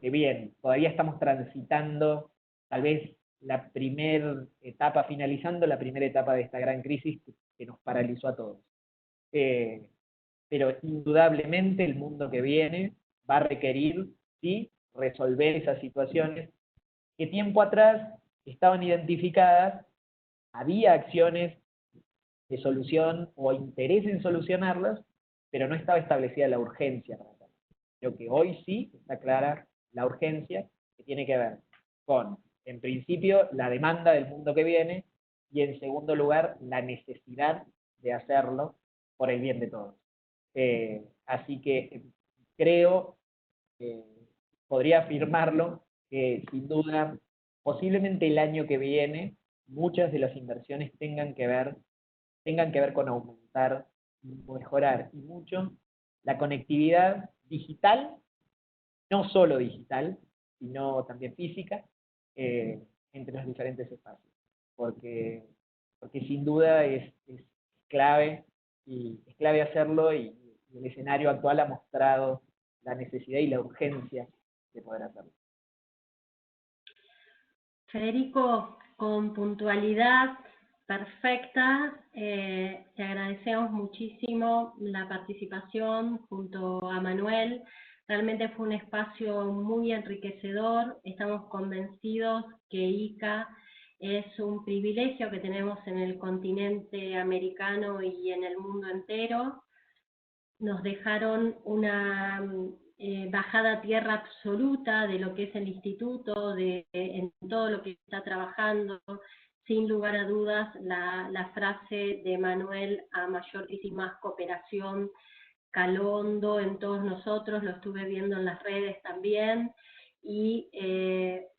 bien, todavía estamos transitando tal vez la primera etapa, finalizando la primera etapa de esta gran crisis que nos paralizó a todos. Pero indudablemente el mundo que viene va a requerir, sí, resolver esas situaciones que tiempo atrás estaban identificadas, había acciones de solución o interés en solucionarlas, pero no estaba establecida la urgencia para hacerlo. Creo que hoy sí está clara la urgencia, que tiene que ver con, en principio, la demanda del mundo que viene, y en segundo lugar, la necesidad de hacerlo por el bien de todos. Así que creo podría afirmarlo, que sin duda, posiblemente el año que viene, muchas de las inversiones tengan que ver con aumentar, mejorar y mucho la conectividad digital, no solo digital, sino también física, entre los diferentes espacios. Porque sin duda es clave, y es clave hacerlo, y el escenario actual ha mostrado la necesidad y la urgencia de poder hacerlo. Federico, con puntualidad perfecta, te agradecemos muchísimo la participación junto a Manuel. Realmente fue un espacio muy enriquecedor. Estamos convencidos que ICA es un privilegio que tenemos en el continente americano y en el mundo entero. Nos dejaron una bajada a tierra absoluta de lo que es el instituto, en todo lo que está trabajando. Sin lugar a dudas, la frase de Manuel, a mayor crisis más cooperación, caló hondo en todos nosotros, lo estuve viendo en las redes también, y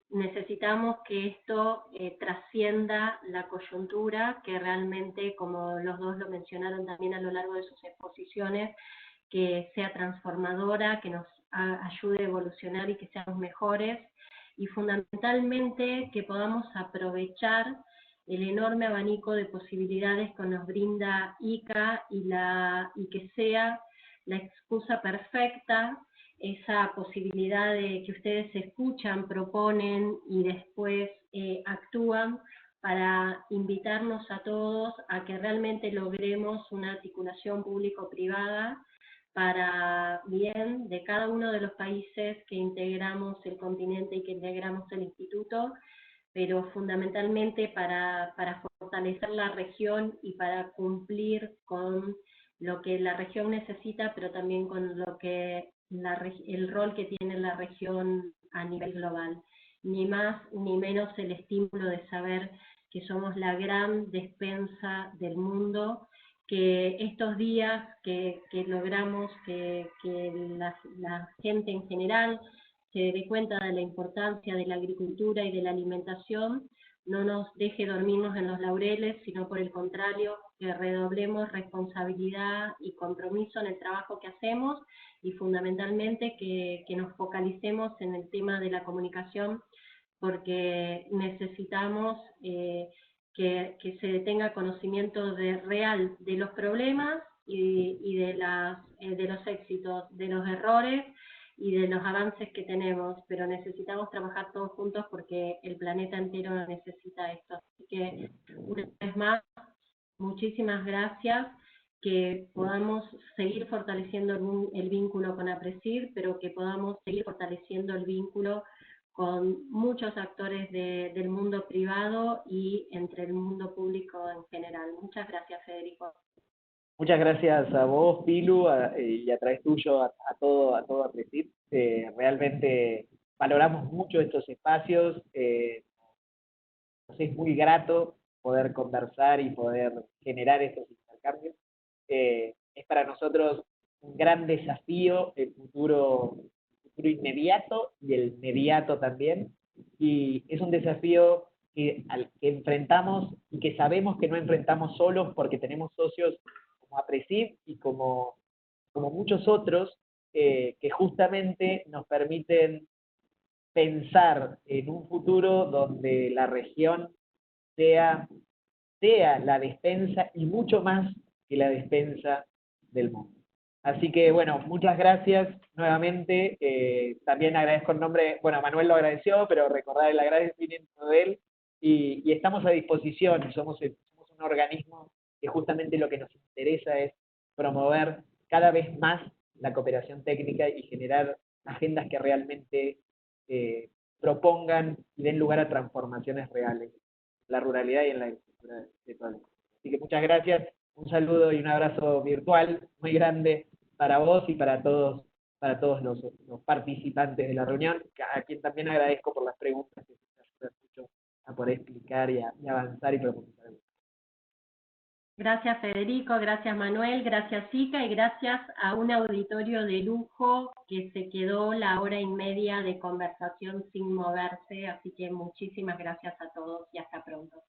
necesitamos que esto trascienda la coyuntura, que realmente, como los dos lo mencionaron también a lo largo de sus exposiciones, que sea transformadora, que nos ayude a evolucionar y que seamos mejores, y fundamentalmente que podamos aprovechar el enorme abanico de posibilidades que nos brinda ICA, y que sea la excusa perfecta, esa posibilidad de que ustedes escuchan, proponen y después actúan, para invitarnos a todos a que realmente logremos una articulación público-privada para bien de cada uno de los países que integramos el continente y que integramos el instituto, pero fundamentalmente para fortalecer la región y para cumplir con lo que la región necesita, pero también con lo que el rol que tiene la región a nivel global. Ni más ni menos el estímulo de saber que somos la gran despensa del mundo, que estos días que logramos que la gente en general se dé cuenta de la importancia de la agricultura y de la alimentación, no nos deje dormirnos en los laureles, sino por el contrario, que redoblemos responsabilidad y compromiso en el trabajo que hacemos, y fundamentalmente que nos focalicemos en el tema de la comunicación, porque necesitamos que se tenga conocimiento real de los problemas y de los éxitos, de los errores y de los avances que tenemos, pero necesitamos trabajar todos juntos porque el planeta entero necesita esto. Así que, una vez más, muchísimas gracias, que podamos seguir fortaleciendo el vínculo con APRESID, pero que podamos seguir fortaleciendo el vínculo con muchos actores del mundo privado y entre el mundo público en general. Muchas gracias, Federico. Muchas gracias a vos, Pilu, y a través tuyo a todo APRESID. Realmente valoramos mucho estos espacios. Nos es muy grato poder conversar y poder generar estos intercambios. Es para nosotros un gran desafío el futuro inmediato y el mediato también, y es un desafío al que enfrentamos y que sabemos que no enfrentamos solos, porque tenemos socios como APRESID y como muchos otros que justamente nos permiten pensar en un futuro donde la región sea la despensa y mucho más que la despensa del mundo. Así que, bueno, muchas gracias nuevamente. También agradezco en nombre, bueno, Manuel lo agradeció, pero recordar el agradecimiento de él, y estamos a disposición. Somos un organismo que justamente lo que nos interesa es promover cada vez más la cooperación técnica y generar agendas que realmente propongan y den lugar a transformaciones reales en la ruralidad y en la agricultura de todo el mundo. Así que muchas gracias, un saludo y un abrazo virtual muy grande para vos y para todos los participantes de la reunión, a quien también agradezco por las preguntas que se ayudan mucho a poder explicar y a avanzar y profundizar. Gracias Federico, gracias Manuel, gracias Ica y gracias a un auditorio de lujo que se quedó la hora y media de conversación sin moverse, así que muchísimas gracias a todos y hasta pronto.